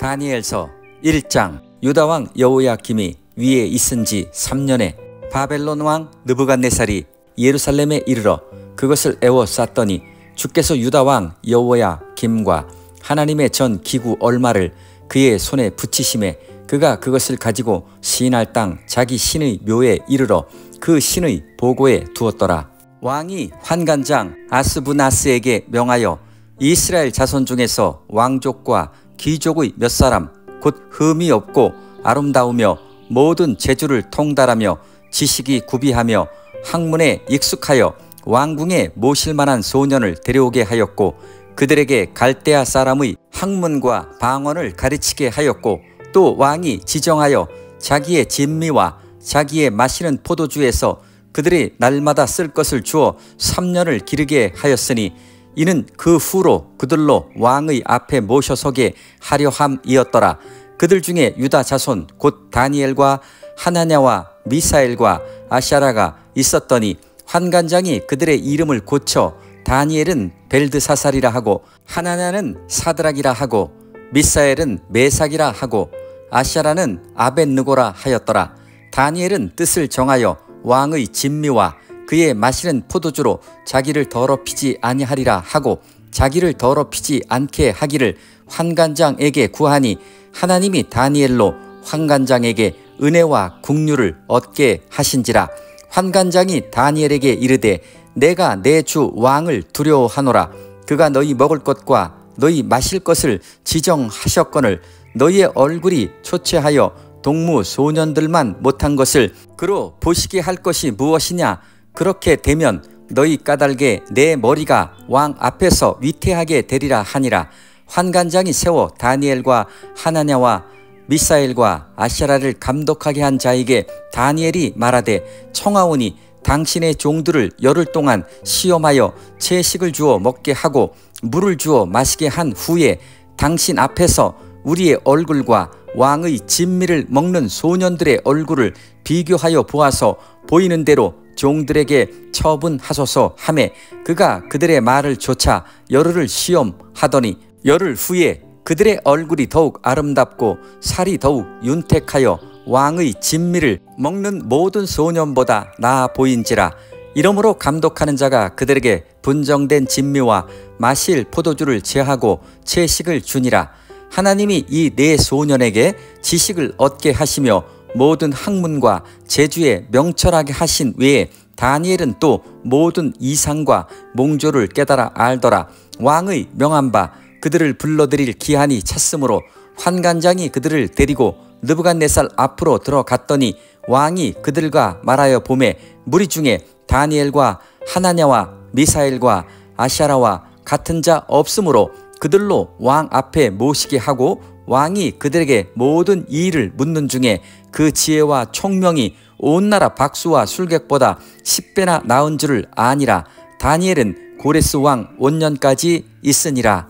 다니엘서 1장. 유다왕 여호야김이 위에 있은 지 3년에 바벨론 왕 느부갓네살이 예루살렘에 이르러 그것을 에워쌌더니 주께서 유다왕 여호야김과 하나님의 전 기구 얼마를 그의 손에 붙이심에 그가 그것을 가지고 시날 땅 자기 신의 묘에 이르러 그 신의 보고에 두었더라. 왕이 환관장 아스부나스에게 명하여 이스라엘 자손 중에서 왕족과 귀족의 몇 사람 곧 흠이 없고 아름다우며 모든 재주를 통달하며 지식이 구비하며 학문에 익숙하여 왕궁에 모실 만한 소년을 데려오게 하였고 그들에게 갈대아 사람의 학문과 방언을 가르치게 하였고 또 왕이 지정하여 자기의 진미와 자기의 마시는 포도주에서 그들이 날마다 쓸 것을 주어 3년을 기르게 하였으니 이는 그 후로 그들로 왕의 앞에 모셔서게 하려 함이었더라. 그들 중에 유다 자손 곧 다니엘과 하나냐와 미사엘과 아샤라가 있었더니 환관장이 그들의 이름을 고쳐 다니엘은 벨드사살이라 하고 하나냐는 사드락이라 하고 미사엘은 메삭이라 하고 아샤라는 아벳느고라 하였더라. 다니엘은 뜻을 정하여 왕의 진미와 그의 마시는 포도주로 자기를 더럽히지 아니하리라 하고 자기를 더럽히지 않게 하기를 환관장에게 구하니 하나님이 다니엘로 환관장에게 은혜와 국류를 얻게 하신지라. 환관장이 다니엘에게 이르되 내가 내 주 왕을 두려워하노라. 그가 너희 먹을 것과 너희 마실 것을 지정하셨거늘 너희의 얼굴이 초췌하여 동무 소년들만 못한 것을 그로 보시게 할 것이 무엇이냐. 그렇게 되면 너희 까닭에 내 머리가 왕 앞에서 위태하게 되리라 하니라. 환관장이 세워 다니엘과 하나냐와 미사엘과 아샤라를 감독하게 한 자에게 다니엘이 말하되 청하오니 당신의 종들을 열흘 동안 시험하여 채식을 주어 먹게 하고 물을 주어 마시게 한 후에 당신 앞에서 우리의 얼굴과 왕의 진미를 먹는 소년들의 얼굴을 비교하여 보아서 보이는 대로 종들에게 처분하소서 하매 그가 그들의 말을 조차 열흘을 시험하더니 열흘 후에 그들의 얼굴이 더욱 아름답고 살이 더욱 윤택하여 왕의 진미를 먹는 모든 소년보다 나아 보인지라. 이러므로 감독하는 자가 그들에게 분정된 진미와 마실 포도주를 제하고 채식을 주니라. 하나님이 이 네 소년에게 지식을 얻게 하시며 모든 학문과 재주에 명철하게 하신 외에 다니엘은 또 모든 이상과 몽조를 깨달아 알더라. 왕의 명한 바 그들을 불러들일 기한이 찼으므로 환관장이 그들을 데리고 느부갓네살 앞으로 들어갔더니 왕이 그들과 말하여 보매 무리 중에 다니엘과 하나냐와 미사엘과 아샤라와 같은 자 없으므로 그들로 왕 앞에 모시게 하고 왕이 그들에게 모든 이 일을 묻는 중에 그 지혜와 총명이 온 나라 박수와 술객보다 10배나 나은 줄을 아니라. 다니엘은 고레스 왕 5년까지 있으니라.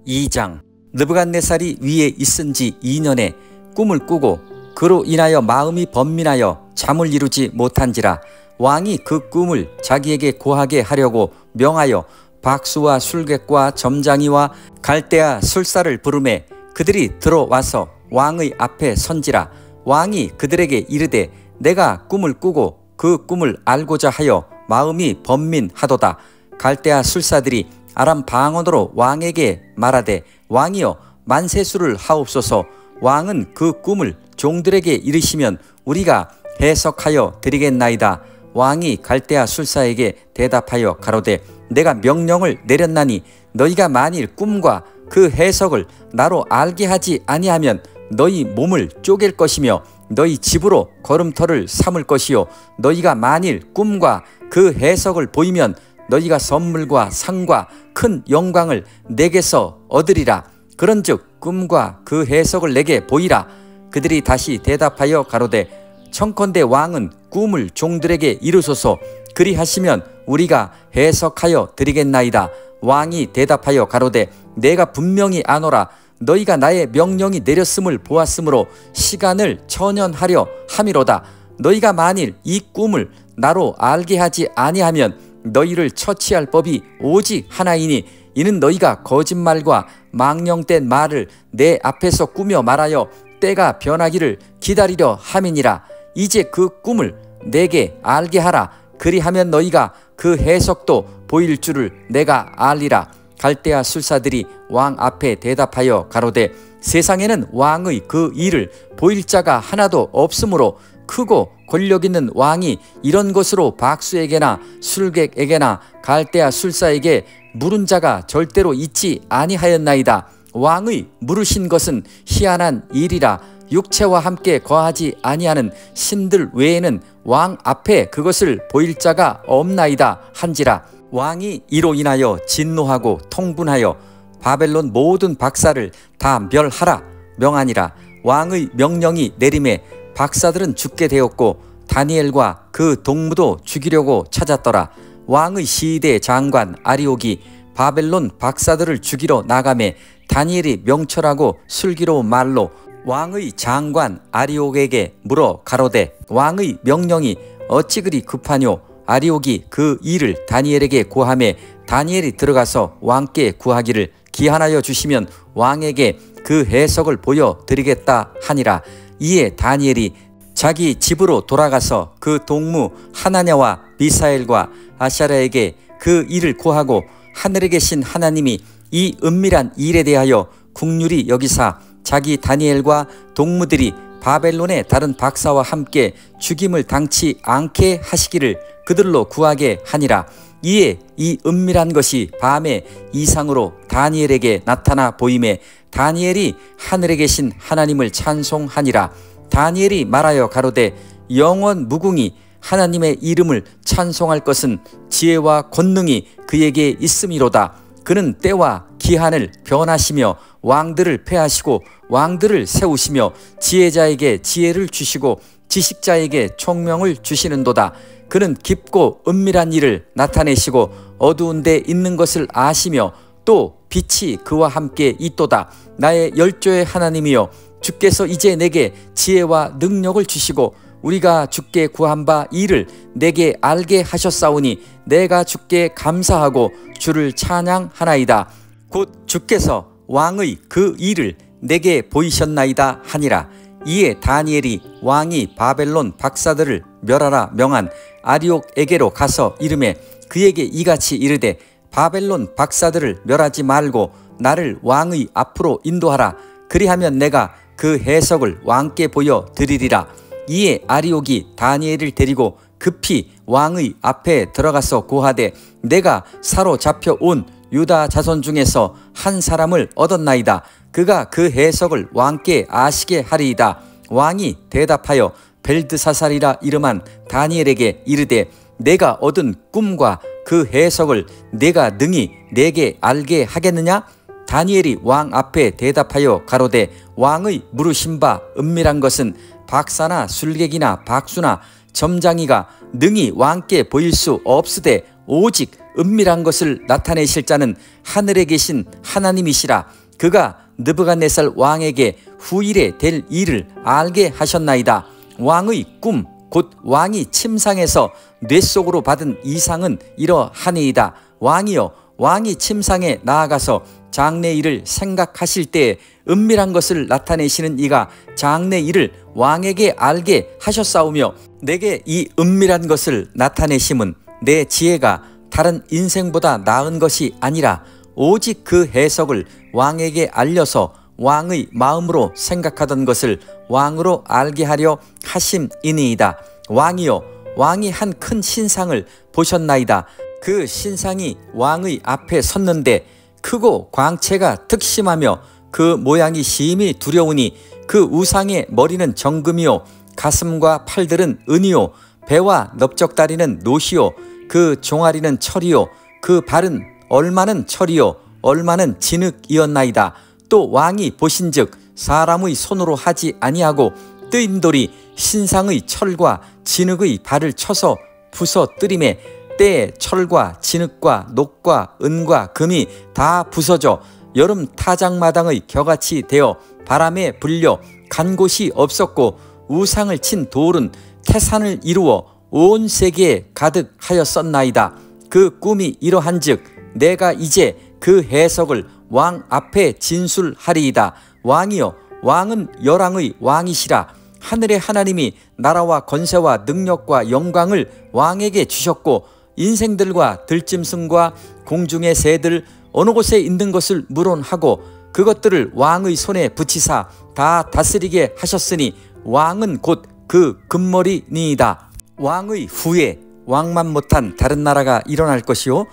2장. 느부갓네살이 위에 있은 지 2년에 꿈을 꾸고 그로 인하여 마음이 번민하여 잠을 이루지 못한지라. 왕이 그 꿈을 자기에게 고하게 하려고 명하여 박수와 술객과 점장이와 갈대아 술사를 부르매 그들이 들어와서 왕의 앞에 선지라. 왕이 그들에게 이르되 내가 꿈을 꾸고 그 꿈을 알고자 하여 마음이 번민하도다. 갈대아 술사들이 아람 방언으로 왕에게 말하되 왕이여 만세수를 하옵소서. 왕은 그 꿈을 종들에게 이르시면 우리가 해석하여 드리겠나이다. 왕이 갈대아 술사에게 대답하여 가로되 내가 명령을 내렸나니 너희가 만일 꿈과 그 해석을 나로 알게 하지 아니하면 너희 몸을 쪼갤 것이며 너희 집으로 걸음터를 삼을 것이요 너희가 만일 꿈과 그 해석을 보이면 너희가 선물과 상과 큰 영광을 내게서 얻으리라. 그런즉 꿈과 그 해석을 내게 보이라. 그들이 다시 대답하여 가로되 청컨대 왕은 꿈을 종들에게 이루소서. 그리하시면 우리가 해석하여 드리겠나이다. 왕이 대답하여 가로되 내가 분명히 아노라. 너희가 나의 명령이 내렸음을 보았으므로 시간을 천연하려 함이로다. 너희가 만일 이 꿈을 나로 알게 하지 아니하면 너희를 처치할 법이 오직 하나이니 이는 너희가 거짓말과 망령된 말을 내 앞에서 꾸며 말하여 때가 변하기를 기다리려 함이니라. 이제 그 꿈을 내게 알게 하라. 그리하면 너희가 그 해석도 보일 줄을 내가 알리라. 갈대아 술사들이 왕 앞에 대답하여 가로되 세상에는 왕의 그 일을 보일 자가 하나도 없으므로 크고 권력 있는 왕이 이런 것으로 박수에게나 술객에게나 갈대아 술사에게 물은 자가 절대로 있지 아니하였나이다. 왕의 물으신 것은 희한한 일이라. 육체와 함께 거하지 아니하는 신들 외에는 왕 앞에 그것을 보일 자가 없나이다 한지라. 왕이 이로 인하여 진노하고 통분하여 바벨론 모든 박사를 다 멸하라 명하니라. 왕의 명령이 내림에 박사들은 죽게 되었고 다니엘과 그 동무도 죽이려고 찾았더라. 왕의 시대 장관 아리옥이 바벨론 박사들을 죽이러 나가매 다니엘이 명철하고 슬기로운 말로 왕의 장관 아리옥에게 물어 가로되 왕의 명령이 어찌 그리 급하뇨. 아리옥이 그 일을 다니엘에게 고하매 다니엘이 들어가서 왕께 구하기를 기한하여 주시면 왕에게 그 해석을 보여드리겠다 하니라. 이에 다니엘이 자기 집으로 돌아가서 그 동무 하나냐와 미사엘과 아샤랴에게 그 일을 고하고 하늘에 계신 하나님이 이 은밀한 일에 대하여 국률이 여기사 자기 다니엘과 동무들이 바벨론의 다른 박사와 함께 죽임을 당치 않게 하시기를 그들로 구하게 하니라. 이에 이 은밀한 것이 밤에 이상으로 다니엘에게 나타나 보임에 다니엘이 하늘에 계신 하나님을 찬송하니라. 다니엘이 말하여 가로되 영원 무궁히 하나님의 이름을 찬송할 것은 지혜와 권능이 그에게 있음이로다. 그는 때와 기한을 변하시며 왕들을 패하시고 왕들을 세우시며 지혜자에게 지혜를 주시고 지식자에게 총명을 주시는도다. 그는 깊고 은밀한 일을 나타내시고 어두운 데 있는 것을 아시며 또 빛이 그와 함께 있도다. 나의 열조의 하나님이여 주께서 이제 내게 지혜와 능력을 주시고 우리가 주께 구한 바 이를 내게 알게 하셨사오니 내가 주께 감사하고 주를 찬양하나이다. 곧 주께서 왕의 그 일을 내게 보이셨나이다 하니라. 이에 다니엘이 왕이 바벨론 박사들을 멸하라 명한 아리옥에게로 가서 이르매 그에게 이같이 이르되 바벨론 박사들을 멸하지 말고 나를 왕의 앞으로 인도하라. 그리하면 내가 그 해석을 왕께 보여드리리라. 이에 아리옥이 다니엘을 데리고 급히 왕의 앞에 들어가서 고하되 내가 사로잡혀 온 유다 자손 중에서 한 사람을 얻었나이다. 그가 그 해석을 왕께 아시게 하리이다. 왕이 대답하여 벨드사살이라 이름한 다니엘에게 이르되 내가 얻은 꿈과 그 해석을 내가 능히 내게 알게 하겠느냐? 다니엘이 왕 앞에 대답하여 가로되 왕의 물으신 바 은밀한 것은 박사나 술객이나 박수나 점장이가 능히 왕께 보일 수 없으되 오직 은밀한 것을 나타내실 자는 하늘에 계신 하나님이시라. 그가 느부갓네살 왕에게 후일에 될 일을 알게 하셨나이다. 왕의 꿈 곧 왕이 침상에서 뇌 속으로 받은 이상은 이러하니이다. 왕이여 왕이 침상에 나아가서 장래 일을 생각하실 때에 은밀한 것을 나타내시는 이가 장래 일을 왕에게 알게 하셨사오며 내게 이 은밀한 것을 나타내심은 내 지혜가 다른 인생보다 나은 것이 아니라 오직 그 해석을 왕에게 알려서 왕의 마음으로 생각하던 것을 왕으로 알게 하려 하심이니이다. 왕이여 왕이 한 큰 신상을 보셨나이다. 그 신상이 왕의 앞에 섰는데 크고 광채가 특심하며 그 모양이 심히 두려우니 그 우상의 머리는 정금이요 가슴과 팔들은 은이요 배와 넓적다리는 노시요 그 종아리는 철이요 그 발은 얼마는 철이요 얼마는 진흙이었나이다. 또 왕이 보신즉 사람의 손으로 하지 아니하고 뜨인 돌이 신상의 철과 진흙의 발을 쳐서 부서뜨림에 때에 철과 진흙과 녹과 은과 금이 다 부서져 여름 타작마당의 겨같이 되어 바람에 불려 간 곳이 없었고 우상을 친 돌은 태산을 이루어 온 세계에 가득하였었나이다. 그 꿈이 이러한즉 내가 이제 그 해석을 왕 앞에 진술하리이다. 왕이여, 왕은 열왕의 왕이시라. 하늘의 하나님이 나라와 권세와 능력과 영광을 왕에게 주셨고 인생들과 들짐승과 공중의 새들 어느 곳에 있는 것을 물론하고 그것들을 왕의 손에 붙이사 다 다스리게 하셨으니 왕은 곧 그 금머리니이다. 왕의 후에 왕만 못한 다른 나라가 일어날 것이요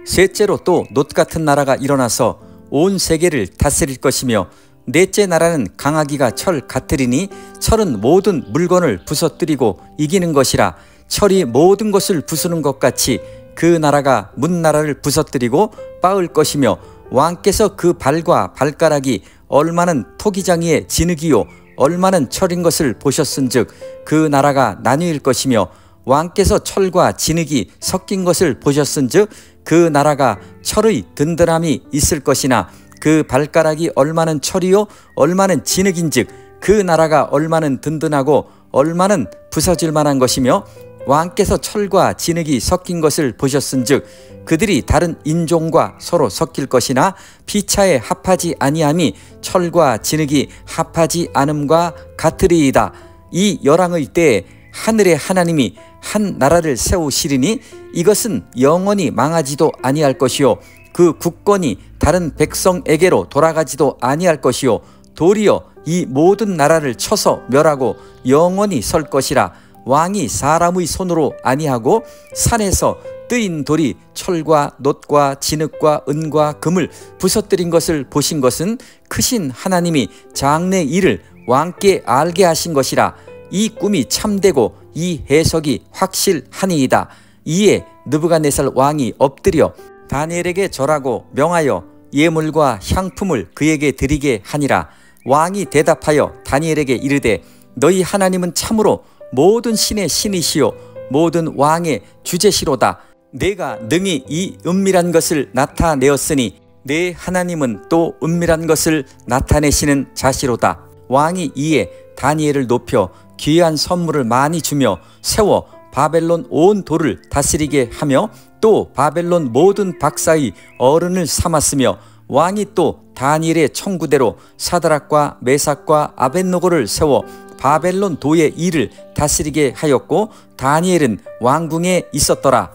셋째로 또 놋 같은 나라가 일어나서 온 세계를 다스릴 것이며 넷째 나라는 강하기가 철 같으리니 철은 모든 물건을 부서뜨리고 이기는 것이라. 철이 모든 것을 부수는 것 같이 그 나라가 문나라를 부서뜨리고 빻을 것이며 왕께서 그 발과 발가락이 얼마는 토기장이의 진흙이요 얼마는 철인 것을 보셨은즉 그 나라가 나뉘일 것이며 왕께서 철과 진흙이 섞인 것을 보셨은즉 그 나라가 철의 든든함이 있을 것이나 그 발가락이 얼마는 철이요 얼마는 진흙인즉 그 나라가 얼마는 든든하고 얼마는 부서질 만한 것이며 왕께서 철과 진흙이 섞인 것을 보셨은즉 그들이 다른 인종과 서로 섞일 것이나 피차에 합하지 아니함이 철과 진흙이 합하지 않음과 같으리이다. 이 열왕의 때에 하늘의 하나님이 한 나라를 세우시리니 이것은 영원히 망하지도 아니할 것이요 그 국권이 다른 백성에게로 돌아가지도 아니할 것이요 도리어 이 모든 나라를 쳐서 멸하고 영원히 설 것이라. 왕이 사람의 손으로 아니하고 산에서 뜨인 돌이 철과 놋과 진흙과 은과 금을 부서뜨린 것을 보신 것은 크신 하나님이 장래 일을 왕께 알게 하신 것이라. 이 꿈이 참되고 이 해석이 확실하니이다. 이에 느부갓네살 왕이 엎드려 다니엘에게 절하고 명하여 예물과 향품을 그에게 드리게 하니라. 왕이 대답하여 다니엘에게 이르되 너희 하나님은 참으로 모든 신의 신이시요 모든 왕의 주제시로다. 내가 능히 이 은밀한 것을 나타내었으니 내 하나님은 또 은밀한 것을 나타내시는 자시로다. 왕이 이에 다니엘을 높여 귀한 선물을 많이 주며 세워 바벨론 온 도를 다스리게 하며 또 바벨론 모든 박사의 어른을 삼았으며 왕이 또 다니엘의 청구대로 사드락과 메삭과 아벳노고를 세워 바벨론 도의 일을 다스리게 하였고 다니엘은 왕궁에 있었더라.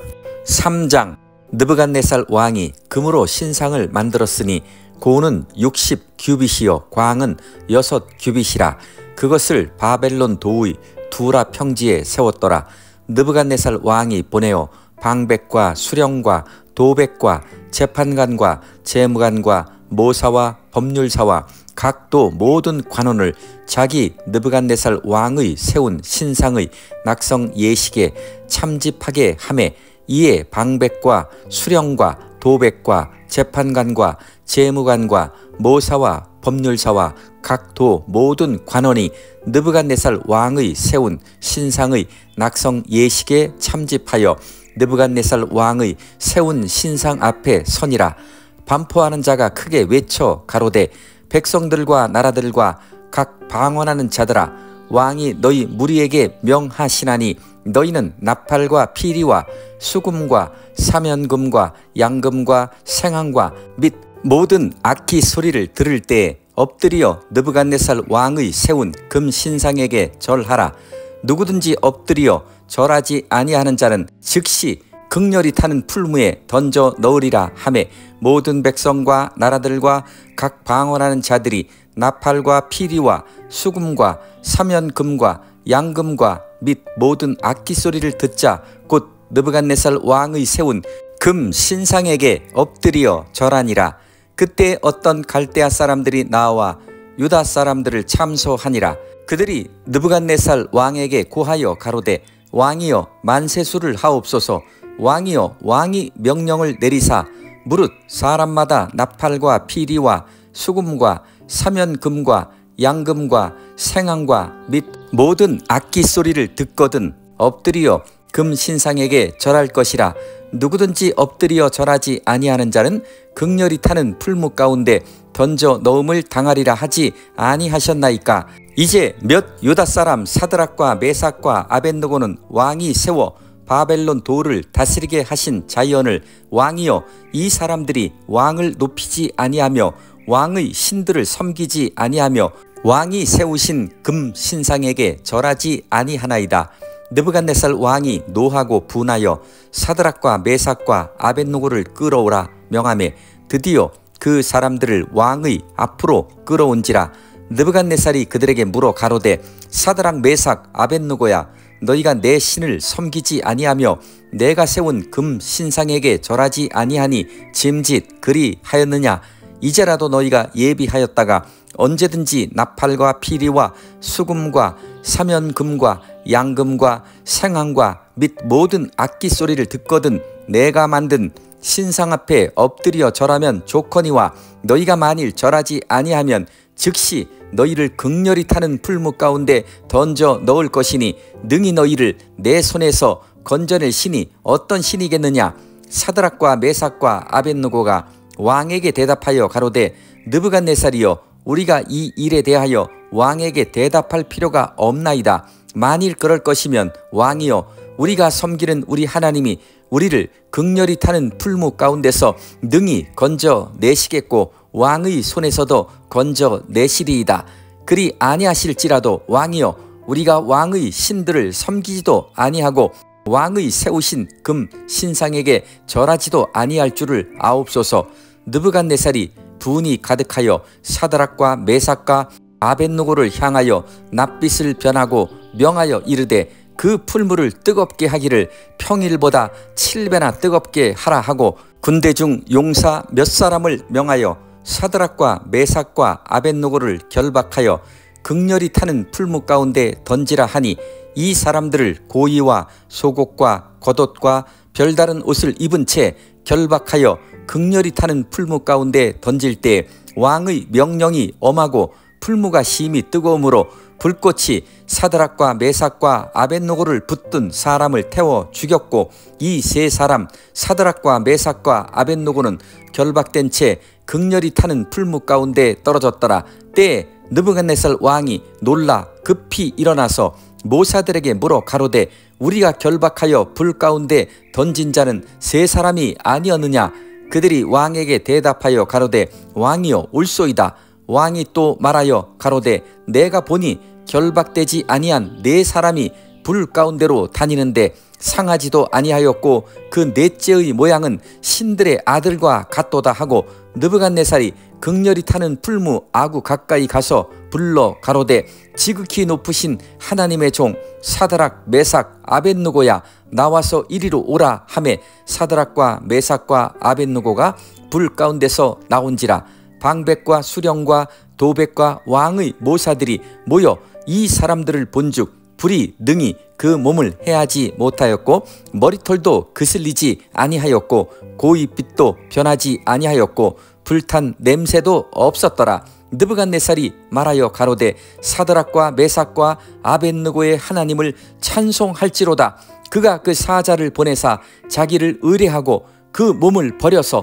3장. 느부갓네살 왕이 금으로 신상을 만들었으니 고는 60규빗이요 광은 6규빗이라. 그것을 바벨론 도의 두라 평지에 세웠더라. 느부갓네살 왕이 보내어 방백과 수령과 도백과 재판관과 재무관과 모사와 법률사와 각도 모든 관원을 자기 느부갓네살 왕의 세운 신상의 낙성 예식에 참집하게 하매 이에 방백과 수령과 도백과 재판관과 재무관과 모사와 법률사와 각도 모든 관원이 느부갓네살 왕의 세운 신상의 낙성 예식에 참집하여 느부갓네살 왕의 세운 신상 앞에 서니라. 반포하는 자가 크게 외쳐 가로되 백성들과 나라들과 각 방언하는 자들아 왕이 너희 무리에게 명하시나니 너희는 나팔과 피리와 수금과 사면금과 양금과 생황과 및 모든 악기 소리를 들을 때에 엎드려 느부갓네살 왕의 세운 금 신상에게 절하라. 누구든지 엎드려 절하지 아니하는 자는 즉시 극렬히 타는 풀무에 던져 넣으리라 하매 모든 백성과 나라들과 각 방언하는 자들이 나팔과 피리와 수금과 사면금과 양금과 및 모든 악기 소리를 듣자 곧 느부갓네살 왕의 세운 금 신상에게 엎드려 절하니라. 그때 어떤 갈대아 사람들이 나와 유다 사람들을 참소하니라. 그들이 느부갓네살 왕에게 고하여 가로되 왕이여 만세수를 하옵소서. 왕이여 왕이 명령을 내리사 무릇 사람마다 나팔과 피리와 수금과 사면금과 양금과 생황과 및 모든 악기 소리를 듣거든 엎드려 금 신상에게 절할 것이라. 누구든지 엎드려 절하지 아니하는 자는 극렬히 타는 풀무 가운데 던져 넣음을 당하리라 하지 아니하셨나이까. 이제 몇 유다 사람 사드락과 메삭과 아벳느고는 왕이 세워 바벨론 도를 다스리게 하신 자연을 왕이여 이 사람들이 왕을 높이지 아니하며 왕의 신들을 섬기지 아니하며 왕이 세우신 금 신상에게 절하지 아니하나이다. 느부갓네살 왕이 노하고 분하여 사드락과 메삭과 아벳느고를 끌어오라 명하매 드디어 그 사람들을 왕의 앞으로 끌어온지라. 느부갓네살이 그들에게 물어 가로되 사드락 메삭 아벳느고야 너희가 내 신을 섬기지 아니하며 내가 세운 금 신상에게 절하지 아니하니 짐짓 그리 하였느냐. 이제라도 너희가 예비하였다가 언제든지 나팔과 피리와 수금과 사면금과 양금과 생황과 및 모든 악기 소리를 듣거든 내가 만든 신상 앞에 엎드려 절하면 좋거니와 너희가 만일 절하지 아니하면 즉시 너희를 극렬히 타는 풀무 가운데 던져 넣을 것이니 능히 너희를 내 손에서 건져낼 신이 어떤 신이겠느냐. 사드락과 메삭과 아벳느고가 왕에게 대답하여 가로되 느부갓네살이여 우리가 이 일에 대하여 왕에게 대답할 필요가 없나이다. 만일 그럴 것이면 왕이여 우리가 섬기는 우리 하나님이 우리를 극렬히 타는 풀무 가운데서 능히 건져 내시겠고 왕의 손에서도 건져 내시리이다. 그리 아니하실지라도 왕이여 우리가 왕의 신들을 섬기지도 아니하고 왕의 세우신 금 신상에게 절하지도 아니할 줄을 아옵소서. 느부갓네살이 분이 가득하여 사드락과 메삭과 아벳느고를 향하여 낯빛을 변하고 명하여 이르되 그 풀무를 뜨겁게 하기를 평일보다 7배나 뜨겁게 하라 하고 군대 중 용사 몇 사람을 명하여 사드락과 메삭과 아벳느고를 결박하여 극렬히 타는 풀무 가운데 던지라 하니 이 사람들을 고이와 속옷과 겉옷과 별다른 옷을 입은 채 결박하여 극렬히 타는 풀무 가운데 던질 때 왕의 명령이 엄하고 풀무가 심히 뜨거움으로 불꽃이 사드락과 메삭과 아벳느고를 붙든 사람을 태워 죽였고 이 세 사람 사드락과 메삭과 아벳느고는 결박된 채 극렬히 타는 풀무 가운데 떨어졌더라. 때에 느부갓네살 왕이 놀라 급히 일어나서 모사들에게 물어 가로되 우리가 결박하여 불 가운데 던진 자는 세 사람이 아니었느냐. 그들이 왕에게 대답하여 가로되 왕이여 옳소이다. 왕이 또 말하여 가로되 내가 보니 결박되지 아니한 네 사람이 불 가운데로 다니는데 상하지도 아니하였고 그 넷째의 모양은 신들의 아들과 같도다 하고 느부갓네살이 극렬히 타는 풀무 아구 가까이 가서 불러 가로되 지극히 높으신 하나님의 종 사드락 메삭 아벳느고야 나와서 이리로 오라 하매 사드락과 메삭과 아벳느고가 불 가운데서 나온지라. 방백과 수령과 도백과 왕의 모사들이 모여 이 사람들을 본즉 불이 능히 그 몸을 해하지 못하였고 머리털도 그슬리지 아니하였고 고이빛도 변하지 아니하였고 불탄 냄새도 없었더라. 느부갓네살이 말하여 가로되 사드락과 메삭과 아벳느고의 하나님을 찬송할지로다. 그가 그 사자를 보내사 자기를 의뢰하고 그 몸을 버려서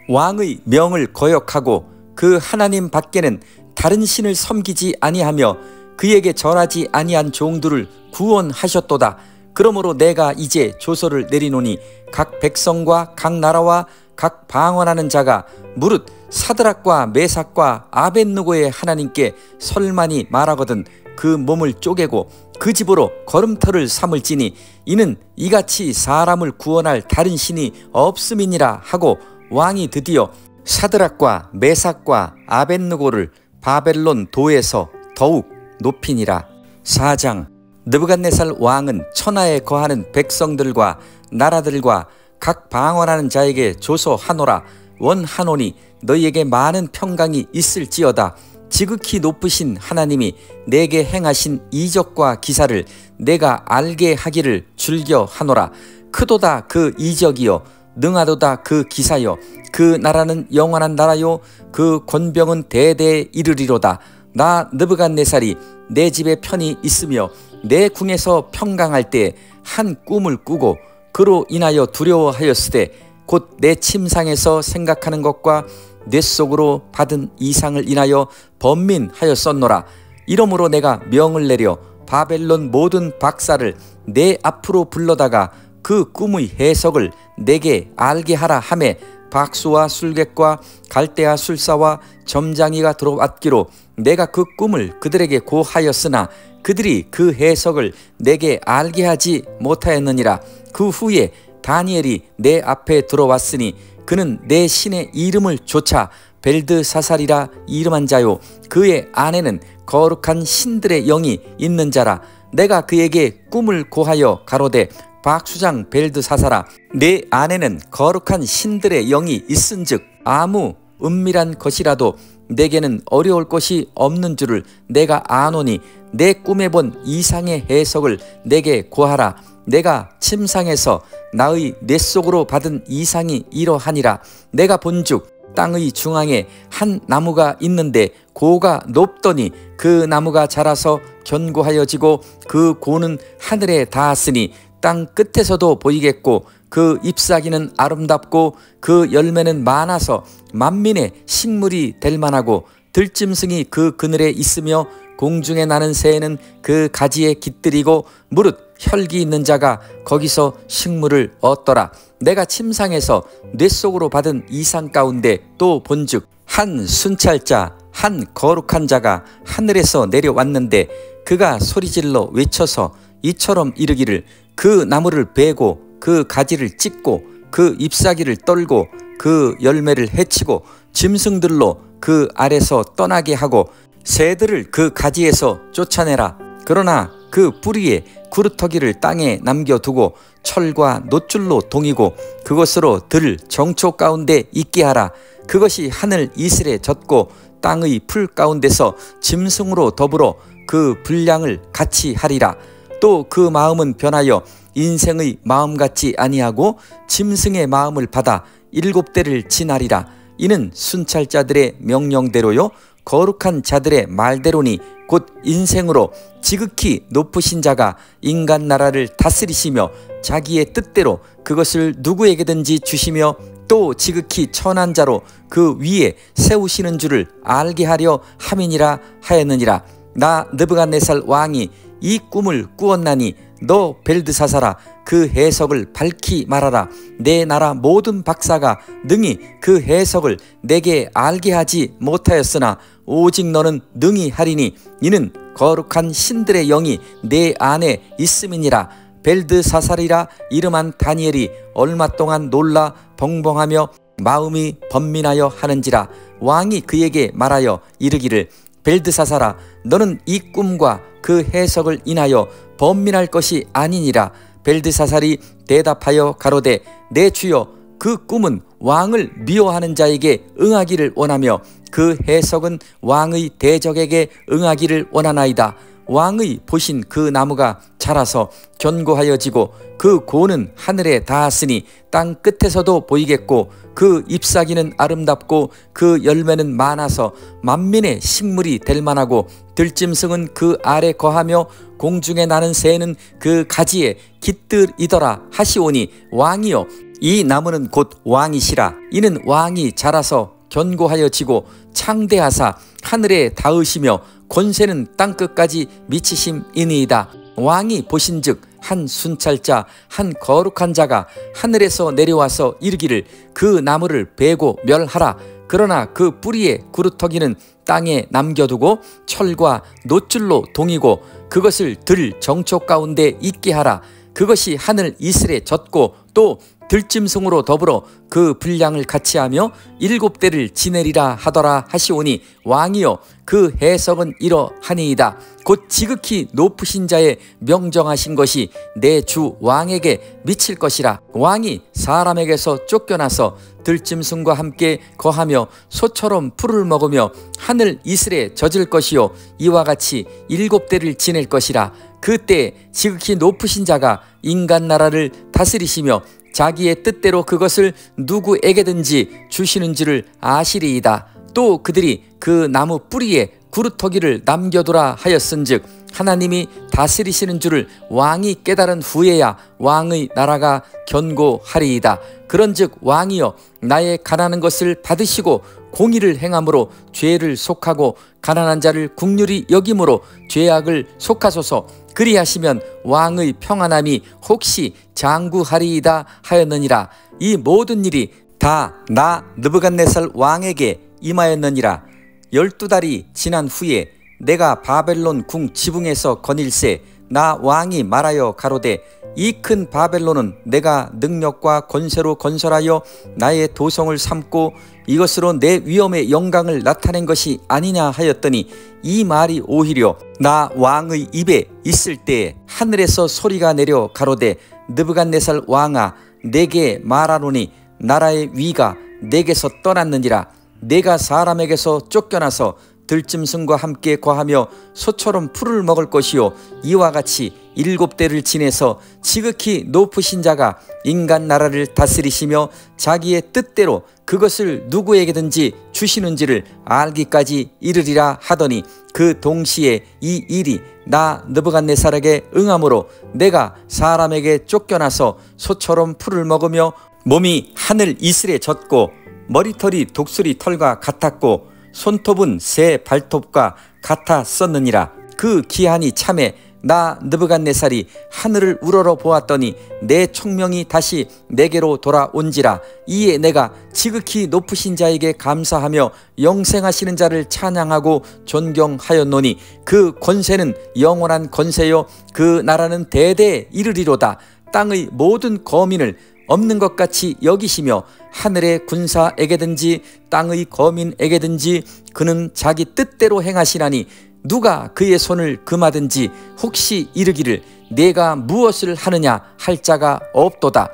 왕의 명을 거역하고 그 하나님 밖에는 다른 신을 섬기지 아니하며 그에게 절하지 아니한 종들을 구원하셨도다. 그러므로 내가 이제 조서를 내리노니 각 백성과 각 나라와 각 방언하는 자가 무릇 사드락과 메삭과 아벳느고의 하나님께 설만이 말하거든 그 몸을 쪼개고 그 집으로 걸음터를 삼을지니 이는 이같이 사람을 구원할 다른 신이 없음이니라 하고 왕이 드디어 사드락과 메삭과 아벳느고를 바벨론 도에서 더욱 높이니라. 4장. 느부갓네살 왕은 천하에 거하는 백성들과 나라들과 각 방언하는 자에게 조서하노라. 원하노니 너희에게 많은 평강이 있을지어다. 지극히 높으신 하나님이 내게 행하신 이적과 기사를 내가 알게 하기를 즐겨하노라. 크도다 그 이적이요 능하도다 그 기사요 그 나라는 영원한 나라요 그 권병은 대대에 이르리로다. 나 느부갓네살이 내 집에 편히 있으며 내 궁에서 평강할 때 한 꿈을 꾸고 그로 인하여 두려워하였으되 곧 내 침상에서 생각하는 것과 뇌 속으로 받은 이상을 인하여 번민하였었노라. 이러므로 내가 명을 내려 바벨론 모든 박사를 내 앞으로 불러다가 그 꿈의 해석을 내게 알게 하라 하매 박수와 술객과 갈대아 술사와 점장이가 들어왔기로 내가 그 꿈을 그들에게 고하였으나 그들이 그 해석을 내게 알게 하지 못하였느니라. 그 후에 다니엘이 내 앞에 들어왔으니 그는 내 신의 이름을 조차 벨드사살이라 이름한 자요 그의 안에는 거룩한 신들의 영이 있는 자라. 내가 그에게 꿈을 고하여 가로되 박수장 벨드사살아, 내 안에는 거룩한 신들의 영이 있은즉 아무 은밀한 것이라도 내게는 어려울 것이 없는 줄을 내가 아노니 내 꿈에 본 이상의 해석을 내게 고하라. 내가 침상에서 나의 뇌 속으로 받은 이상이 이러하니라. 내가 본즉 땅의 중앙에 한 나무가 있는데 고가 높더니 그 나무가 자라서 견고하여지고 그 고는 하늘에 닿았으니 땅 끝에서도 보이겠고 그 잎사귀는 아름답고 그 열매는 많아서 만민의 식물이 될 만하고 들짐승이 그 그늘에 있으며 공중에 나는 새는 그 가지에 깃들이고 무릇 혈기 있는 자가 거기서 식물을 얻더라. 내가 침상에서 뇌 속으로 받은 이상 가운데 또 본즉 한 순찰자 한 거룩한 자가 하늘에서 내려왔는데 그가 소리질러 외쳐서 이처럼 이르기를 그 나무를 베고 그 가지를 찢고 그 잎사귀를 떨고 그 열매를 해치고 짐승들로 그 아래서 떠나게 하고 새들을 그 가지에서 쫓아내라. 그러나 그 뿌리에 구루터기를 땅에 남겨두고 철과 놋줄로 동이고 그것으로 들 정초 가운데 있게 하라. 그것이 하늘 이슬에 젖고 땅의 풀 가운데서 짐승으로 더불어 그 분량을 같이 하리라. 또 그 마음은 변하여 인생의 마음 같지 아니하고 짐승의 마음을 받아 7대를 지나리라. 이는 순찰자들의 명령대로요 거룩한 자들의 말대로니 곧 인생으로 지극히 높으신 자가 인간 나라를 다스리시며 자기의 뜻대로 그것을 누구에게든지 주시며 또 지극히 천한 자로 그 위에 세우시는 줄을 알게 하려 함이니라 하였느니라. 나 느부갓네살 왕이 이 꿈을 꾸었나니 너 벨드사살아 그 해석을 밝히 말하라. 내 나라 모든 박사가 능히 그 해석을 내게 알게 하지 못하였으나 오직 너는 능히 하리니 이는 거룩한 신들의 영이 내 안에 있음이니라. 벨드사살이라 이름한 다니엘이 얼마 동안 놀라 벙벙하며 마음이 번민하여 하는지라. 왕이 그에게 말하여 이르기를 벨드사살아 너는 이 꿈과 그 해석을 인하여 번민할 것이 아니니라. 벨드사살이 대답하여 가로되 내 주여 그 꿈은 왕을 미워하는 자에게 응하기를 원하며 그 해석은 왕의 대적에게 응하기를 원하나이다. 왕의 보신 그 나무가 자라서 견고하여지고 그 고는 하늘에 닿았으니 땅 끝에서도 보이겠고 그 잎사귀는 아름답고 그 열매는 많아서 만민의 식물이 될 만하고 들짐승은 그 아래 거하며 공중에 나는 새는 그 가지에 깃들이더라 하시오니 왕이여 이 나무는 곧 왕이시라. 이는 왕이 자라서 견고하여지고 창대하사 하늘에 닿으시며 권세는 땅끝까지 미치심이니이다. 왕이 보신즉 한 순찰자 한 거룩한 자가 하늘에서 내려와서 이르기를 그 나무를 베고 멸하라. 그러나 그 뿌리의 구루터기는 땅에 남겨두고 철과 놋줄로 동이고 그것을 들 정초 가운데 있게 하라. 그것이 하늘 이슬에 젖고 또 들짐승으로 더불어 그 분량을 같이 하며 7대를 지내리라 하더라 하시오니 왕이여 그 해석은 이러하니이다. 곧 지극히 높으신 자의 명정하신 것이 내 주 왕에게 미칠 것이라. 왕이 사람에게서 쫓겨나서 들짐승과 함께 거하며 소처럼 풀을 먹으며 하늘 이슬에 젖을 것이요 이와 같이 7대를 지낼 것이라. 그때 지극히 높으신 자가 인간 나라를 다스리시며 자기의 뜻대로 그것을 누구에게든지 주시는 줄을 아시리이다. 또 그들이 그 나무 뿌리에 구루터기를 남겨두라 하였은즉 하나님이 다스리시는 줄을 왕이 깨달은 후에야 왕의 나라가 견고하리이다. 그런즉 왕이여 나의 가난한 것을 받으시고 공의를 행함으로 죄를 속하고 가난한 자를 국률이 여김으로 죄악을 속하소서. 그리하시면 왕의 평안함이 혹시 장구하리이다 하였느니라. 이 모든 일이 다 나 느부갓네살 왕에게 임하였느니라. 12달이 지난 후에 내가 바벨론 궁 지붕에서 거닐새 나 왕이 말하여 가로되 이 큰 바벨론은 내가 능력과 권세로 건설하여 나의 도성을 삼고 이것으로 내 위엄의 영광을 나타낸 것이 아니냐 하였더니 이 말이 오히려 나 왕의 입에 있을 때에 하늘에서 소리가 내려 가로되 느부갓네살 왕아 내게 말하노니 나라의 위가 내게서 떠났느니라. 내가 사람에게서 쫓겨나서 들짐승과 함께 거하며 소처럼 풀을 먹을 것이요 이와 같이 7대를 지내서 지극히 높으신 자가 인간 나라를 다스리시며 자기의 뜻대로 그것을 누구에게든지 주시는지를 알기까지 이르리라 하더니 그 동시에 이 일이 나 느부갓네살에게 응함으로 내가 사람에게 쫓겨나서 소처럼 풀을 먹으며 몸이 하늘 이슬에 젖고 머리털이 독수리 털과 같았고 손톱은 새 발톱과 같았었느니라. 그 기한이 참에 나 느부갓네살이 하늘을 우러러 보았더니 내 총명이 다시 내게로 돌아온지라. 이에 내가 지극히 높으신 자에게 감사하며 영생하시는 자를 찬양하고 존경하였노니 그 권세는 영원한 권세요 그 나라는 대대에 이르리로다. 땅의 모든 거민을 없는 것 같이 여기시며 하늘의 군사에게든지 땅의 거민에게든지 그는 자기 뜻대로 행하시나니 누가 그의 손을 금하든지 혹시 이르기를 내가 무엇을 하느냐 할 자가 없도다.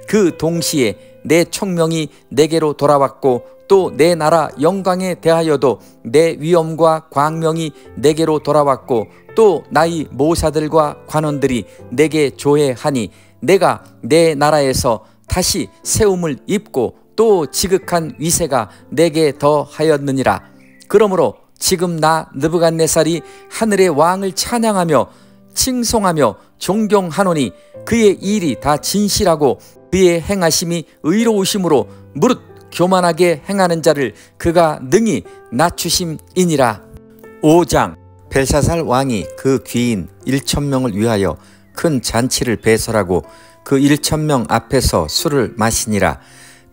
그 동시에 내 총명이 내게로 돌아왔고 또 내 나라 영광에 대하여도 내 위엄과 광명이 내게로 돌아왔고 또 나의 모사들과 관원들이 내게 조회하니 내가 내 나라에서 다시 세움을 입고 또 지극한 위세가 내게 더하였느니라. 그러므로 지금 나 느부갓네살이 하늘의 왕을 찬양하며 칭송하며 존경하노니 그의 일이 다 진실하고 그의 행하심이 의로우심으로 무릇 교만하게 행하는 자를 그가 능히 낮추심이니라. 5장 벨사살 왕이 그 귀인 1,000명을 위하여 큰 잔치를 배설하고 그 1,000명 앞에서 술을 마시니라.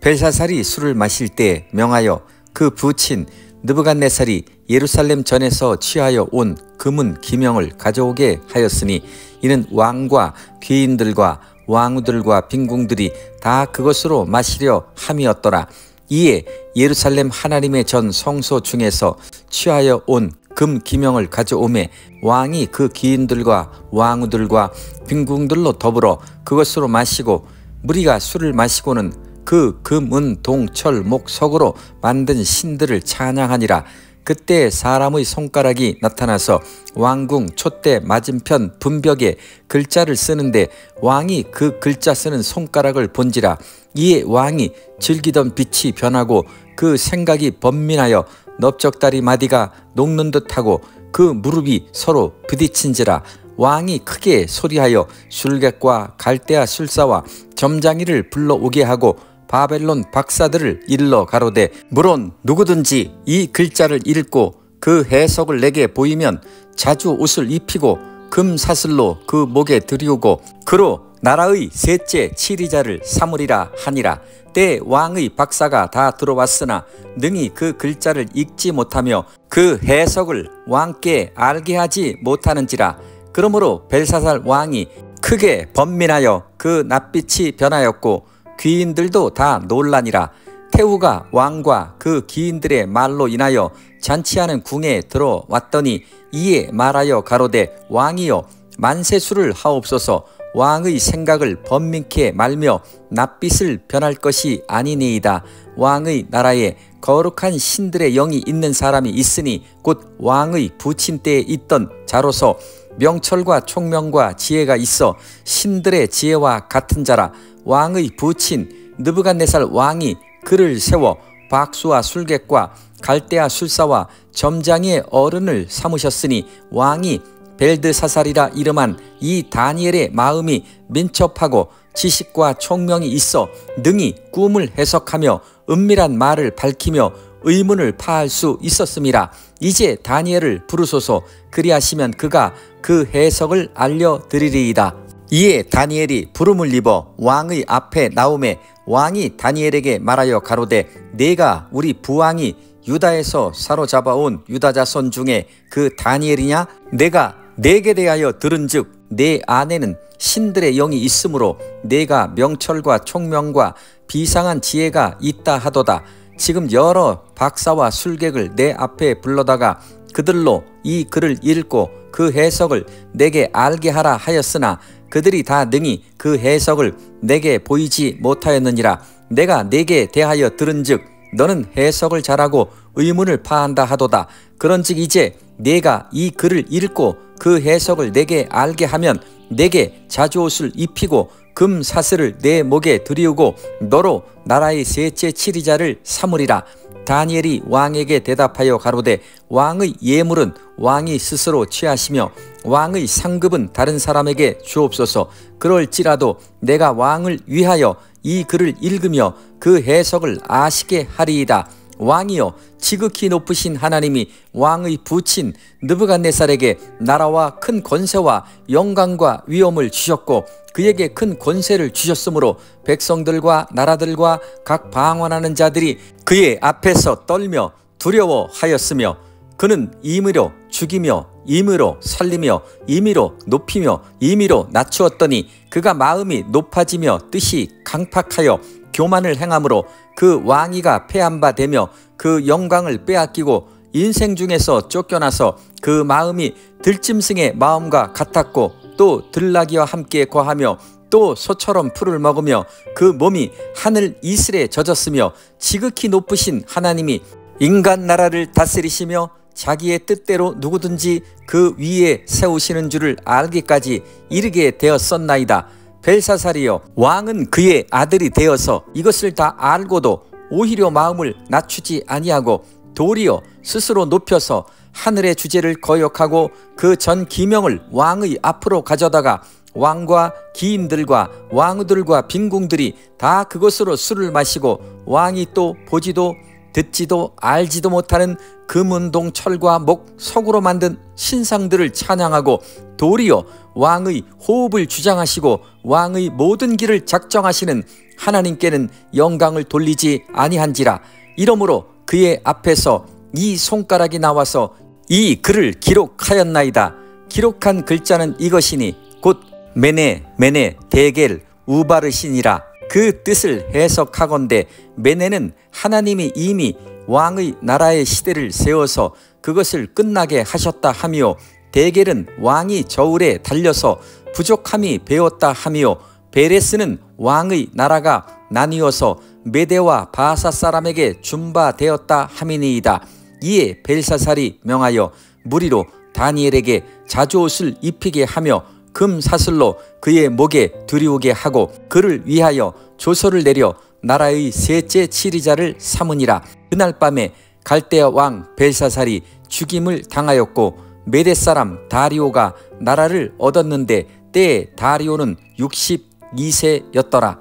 벨사살이 술을 마실 때 명하여 그 부친 느부갓네살이 예루살렘 전에서 취하여 온 금은 기명을 가져오게 하였으니 이는 왕과 귀인들과 왕후들과 빈궁들이 다 그것으로 마시려 함이었더라. 이에 예루살렘 하나님의 전 성소 중에서 취하여 온 금 기명을 가져오매 왕이 그 귀인들과 왕후들과 빈궁들로 더불어 그것으로 마시고 무리가 술을 마시고는 그 금, 은, 동, 철, 목, 석으로 만든 신들을 찬양하니라. 그때 사람의 손가락이 나타나서 왕궁 촛대 맞은편 분벽에 글자를 쓰는데 왕이 그 글자 쓰는 손가락을 본지라. 이에 왕이 즐기던 빛이 변하고 그 생각이 번민하여 넓적다리 마디가 녹는 듯하고 그 무릎이 서로 부딪힌지라. 왕이 크게 소리하여 술객과 갈대아 술사와 점장이를 불러오게 하고 바벨론 박사들을 일러 가로되 물론 누구든지 이 글자를 읽고 그 해석을 내게 보이면 자주 옷을 입히고 금 사슬로 그 목에 들이우고 그로 나라의 셋째 치리자를 삼으리라 하니라. 때 왕의 박사가 다 들어왔으나 능히 그 글자를 읽지 못하며 그 해석을 왕께 알게 하지 못하는지라. 그러므로 벨사살 왕이 크게 번민하여 그 낯빛이 변하였고 귀인들도 다 놀라니라. 태후가 왕과 그 귀인들의 말로 인하여 잔치하는 궁에 들어왔더니 이에 말하여 가로되 왕이여 만세수를 하옵소서. 왕의 생각을 번민케 말며 낯빛을 변할 것이 아니니이다. 왕의 나라에 거룩한 신들의 영이 있는 사람이 있으니 곧 왕의 부친 때에 있던 자로서 명철과 총명과 지혜가 있어 신들의 지혜와 같은 자라. 왕의 부친 느부갓네살 왕이 그를 세워 박수와 술객과 갈대아 술사와 점장의 어른을 삼으셨으니 왕이 벨드사살이라 이름한 이 다니엘의 마음이 민첩하고 지식과 총명이 있어 능히 꿈을 해석하며 은밀한 말을 밝히며 의문을 파할 수 있었음이라. 이제 다니엘을 부르소서. 그리하시면 그가 그 해석을 알려드리리이다. 이에 다니엘이 부름을 입어 왕의 앞에 나오매 왕이 다니엘에게 말하여 가로되 내가 우리 부왕이 유다에서 사로잡아온 유다 자손 중에 그 다니엘이냐? 내가 내게 대하여 들은즉 내 안에는 신들의 영이 있으므로 내가 명철과 총명과 비상한 지혜가 있다 하도다. 지금 여러 박사와 술객을 내 앞에 불러다가 그들로 이 글을 읽고 그 해석을 내게 알게 하라 하였으나 그들이 다 능히 그 해석을 내게 보이지 못하였느니라. 내가 내게 대하여 들은즉 너는 해석을 잘하고 의문을 파한다 하도다. 그런즉 이제 내가 이 글을 읽고 그 해석을 내게 알게 하면 내게 자주옷을 입히고 금 사슬을 내 목에 들이우고 너로 나라의 셋째 치리자를 삼으리라. 다니엘이 왕에게 대답하여 가로되 왕의 예물은 왕이 스스로 취하시며 왕의 상급은 다른 사람에게 주옵소서. 그럴지라도 내가 왕을 위하여 이 글을 읽으며 그 해석을 아시게 하리이다. 왕이여, 지극히 높으신 하나님이 왕의 부친 느부갓네살에게 나라와 큰 권세와 영광과 위엄을 주셨고 그에게 큰 권세를 주셨으므로 백성들과 나라들과 각 방언하는 자들이 그의 앞에서 떨며 두려워하였으며 그는 임의로 죽이며 임의로 살리며 임의로 높이며 임의로 낮추었더니 그가 마음이 높아지며 뜻이 강팍하여 교만을 행함으로 그 왕위가 패한 바 되며 그 영광을 빼앗기고 인생 중에서 쫓겨나서 그 마음이 들짐승의 마음과 같았고 또 들나귀와 함께 거하며 또 소처럼 풀을 먹으며 그 몸이 하늘 이슬에 젖었으며 지극히 높으신 하나님이 인간 나라를 다스리시며 자기의 뜻대로 누구든지 그 위에 세우시는 줄을 알기까지 이르게 되었었나이다. 벨사살이여, 왕은 그의 아들이 되어서 이것을 다 알고도 오히려 마음을 낮추지 아니하고 도리어 스스로 높여서 하늘의 주제를 거역하고 그 전 기명을 왕의 앞으로 가져다가 왕과 기인들과 왕후들과 빈궁들이 다 그것으로 술을 마시고 왕이 또 보지도 듣지도 알지도 못하는 금은동 철과 목 석으로 만든 신상들을 찬양하고 도리어 왕의 호흡을 주장하시고 왕의 모든 길을 작정하시는 하나님께는 영광을 돌리지 아니한지라. 이러므로 그의 앞에서 이 손가락이 나와서 이 글을 기록하였나이다. 기록한 글자는 이것이니 곧 메네 메네 데겔 우바르시니라. 그 뜻을 해석하건대 메네는 하나님이 이미 왕의 나라의 시대를 세워서 그것을 끝나게 하셨다 하며 데겔은 왕이 저울에 달려서 부족함이 배었다 하며 베레스는 왕의 나라가 나뉘어서 메대와 바사 사람에게 준바되었다 함이니이다. 이에 벨사살이 명하여 무리로 다니엘에게 자주옷을 입히게 하며 금 사슬로 그의 목에 들이우게 하고 그를 위하여 조서를 내려 나라의 셋째 치리자를 삼으니라. 그날 밤에 갈대아 왕 벨사살이 죽임을 당하였고 메대 사람 다리오가 나라를 얻었는데 때에 다리오는 62세였더라.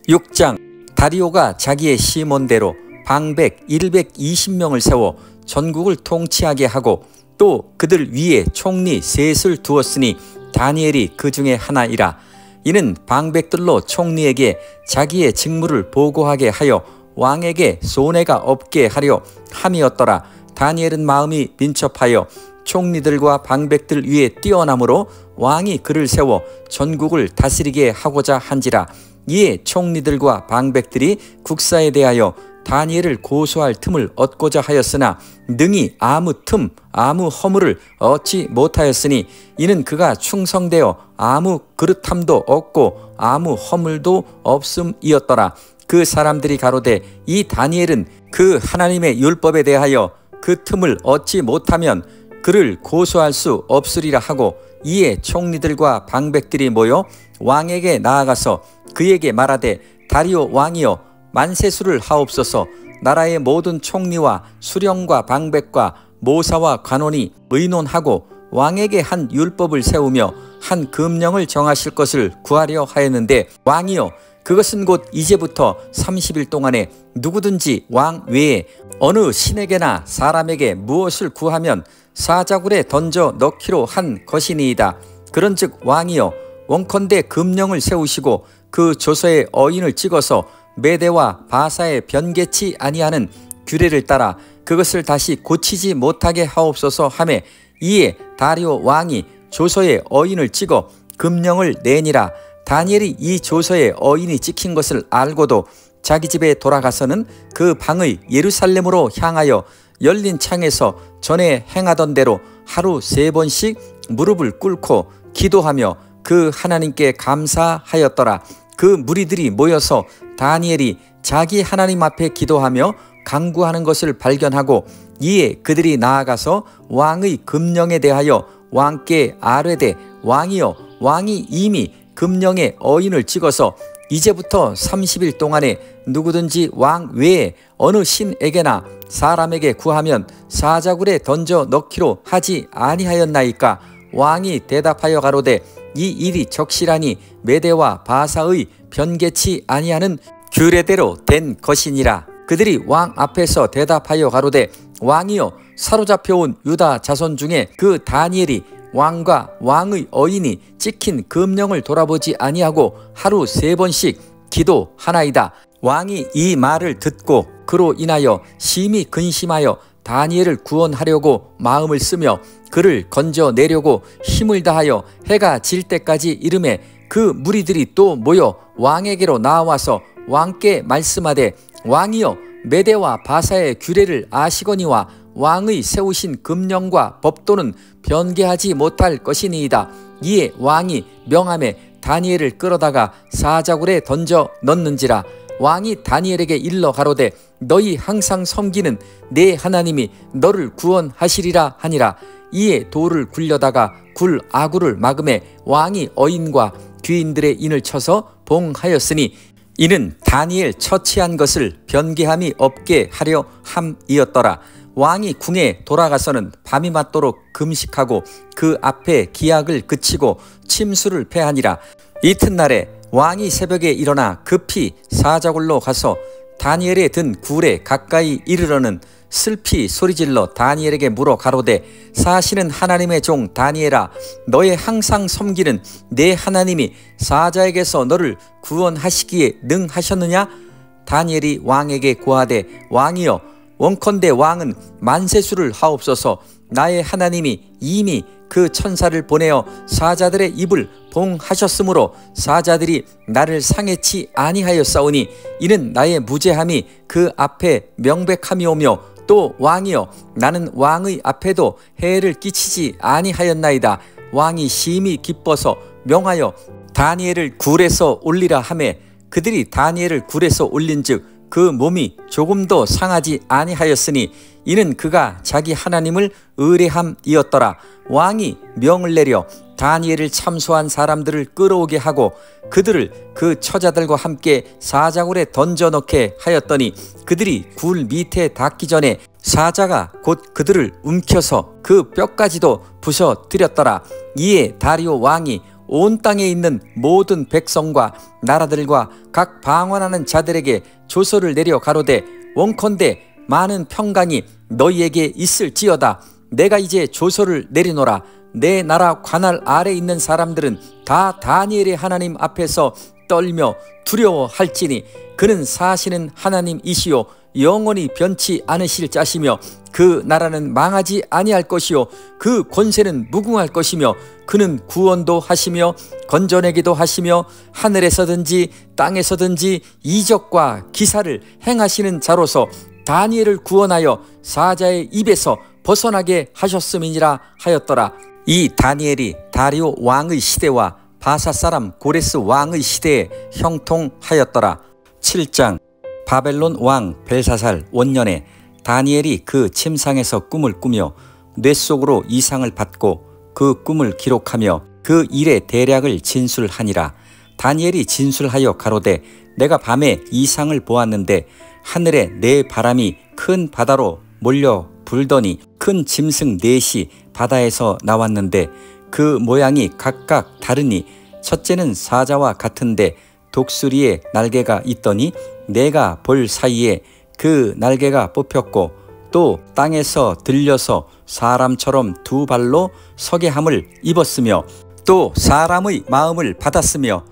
6장. 다리오가 자기의 시몬대로 방백 120명을 세워 전국을 통치하게 하고 또 그들 위에 총리 셋을 두었으니 다니엘이 그 중에 하나이라. 이는 방백들로 총리에게 자기의 직무를 보고하게 하여 왕에게 손해가 없게 하려 함이었더라. 다니엘은 마음이 민첩하여 총리들과 방백들 위에 뛰어남으로 왕이 그를 세워 전국을 다스리게 하고자 한지라. 이에 총리들과 방백들이 국사에 대하여 다니엘을 고소할 틈을 얻고자 하였으나 능히 아무 틈 아무 허물을 얻지 못하였으니 이는 그가 충성되어 아무 그릇함도 없고 아무 허물도 없음이었더라. 그 사람들이 가로되 이 다니엘은 그 하나님의 율법에 대하여 그 틈을 얻지 못하면 그를 고소할 수 없으리라 하고 이에 총리들과 방백들이 모여 왕에게 나아가서 그에게 말하되 다리오 왕이여 만세수를 하옵소서. 나라의 모든 총리와 수령과 방백과 모사와 관원이 의논하고 왕에게 한 율법을 세우며 한 금령을 정하실 것을 구하려 하였는데 왕이여 그것은 곧 이제부터 30일 동안에 누구든지 왕 외에 어느 신에게나 사람에게 무엇을 구하면 사자굴에 던져 넣기로 한 것이니이다. 그런즉 왕이여 원컨대 금령을 세우시고 그 조서에 어인을 찍어서 메대와 바사에 변개치 아니하는 규례를 따라 그것을 다시 고치지 못하게 하옵소서 하매 이에 다리오 왕이 조서에 어인을 찍어 금령을 내니라. 다니엘이 이 조서에 어인이 찍힌 것을 알고도 자기 집에 돌아가서는 그 방의 예루살렘으로 향하여 열린 창에서 전에 행하던 대로 하루 3번씩 무릎을 꿇고 기도하며 그 하나님께 감사하였더라. 그 무리들이 모여서 다니엘이 자기 하나님 앞에 기도하며 간구하는 것을 발견하고 이에 그들이 나아가서 왕의 금령에 대하여 왕께 아뢰되 왕이여 왕이 이미 금령에 어인을 찍어서 이제부터 30일 동안에 누구든지 왕 외에 어느 신에게나 사람에게 구하면 사자굴에 던져 넣기로 하지 아니하였나이까. 왕이 대답하여 가로되 이 일이 적실하니 메대와 바사의 변개치 아니하는 규례대로 된 것이니라. 그들이 왕 앞에서 대답하여 가로되 왕이여 사로잡혀온 유다 자손 중에 그 다니엘이 왕과 왕의 어인이 찍힌 금령을 돌아보지 아니하고 하루 3번씩 기도하나이다. 왕이 이 말을 듣고 그로 인하여 심히 근심하여 다니엘을 구원하려고 마음을 쓰며 그를 건져내려고 힘을 다하여 해가 질 때까지 이르매 그 무리들이 또 모여 왕에게로 나와서 왕께 말씀하되 왕이여 메대와 바사의 규례를 아시거니와 왕의 세우신 금령과 법도는 변개하지 못할 것이니이다. 이에 왕이 명함에 다니엘을 끌어다가 사자굴에 던져 넣는지라. 왕이 다니엘에게 일러 가로되 너희 항상 섬기는 내 하나님이 너를 구원하시리라 하니라. 이에 돌을 굴려다가 굴 아구를 막음에 왕이 어인과 귀인들의 인을 쳐서 봉하였으니 이는 다니엘 처치한 것을 변개함이 없게 하려 함이었더라. 왕이 궁에 돌아가서는 밤이 맞도록 금식하고 그 앞에 기약을 그치고 침수를 패하니라. 이튿날에 왕이 새벽에 일어나 급히 사자굴로 가서 다니엘에 든 굴에 가까이 이르러는 슬피 소리질러 다니엘에게 물어 가로되 사시는 하나님의 종 다니엘아 너의 항상 섬기는 내 하나님이 사자에게서 너를 구원하시기에 능하셨느냐? 다니엘이 왕에게 고하되 왕이여 원컨대 왕은 만세수를 하옵소서. 나의 하나님이 이미 그 천사를 보내어 사자들의 입을 봉하셨으므로 사자들이 나를 상해치 아니하였사오니 이는 나의 무죄함이 그 앞에 명백함이오며 또 왕이여 나는 왕의 앞에도 해를 끼치지 아니하였나이다. 왕이 심히 기뻐서 명하여 다니엘을 굴에서 올리라 하매 그들이 다니엘을 굴에서 올린즉 그 몸이 조금도 상하지 아니하였으니 이는 그가 자기 하나님을 의뢰함이었더라. 왕이 명을 내려 다니엘을 참소한 사람들을 끌어오게 하고 그들을 그 처자들과 함께 사자굴에 던져 넣게 하였더니 그들이 굴 밑에 닿기 전에 사자가 곧 그들을 움켜서 그 뼈까지도 부셔뜨렸더라. 이에 다리오 왕이 온 땅에 있는 모든 백성과 나라들과 각 방언하는 자들에게 조서를 내려 가로되 원컨대 많은 평강이 너희에게 있을지어다. 내가 이제 조서를 내리노라. 내 나라 관할 아래 있는 사람들은 다 다니엘의 하나님 앞에서 떨며 두려워할지니 그는 사시는 하나님이시요 영원히 변치 않으실 자시며 그 나라는 망하지 아니할 것이요 그 권세는 무궁할 것이며 그는 구원도 하시며 건져내기도 하시며 하늘에서든지 땅에서든지 이적과 기사를 행하시는 자로서 다니엘을 구원하여 사자의 입에서 벗어나게 하셨음이니라 하였더라. 이 다니엘이 다리오 왕의 시대와 바사 사람 고레스 왕의 시대에 형통하였더라. 7장 바벨론 왕 벨사살 원년에 다니엘이 그 침상에서 꿈을 꾸며 뇌 속으로 이상을 받고 그 꿈을 기록하며 그 일의 대략을 진술하니라. 다니엘이 진술하여 가로되 내가 밤에 이상을 보았는데 하늘에 네 바람이 큰 바다로 몰려 불더니 큰 짐승 넷이 바다에서 나왔는데 그 모양이 각각 다르니 첫째는 사자와 같은데 독수리의 날개가 있더니 내가 볼 사이에 그 날개가 뽑혔고 또 땅에서 들려서 사람처럼 두 발로 서게 함을 입었으며 또 사람의 마음을 받았으며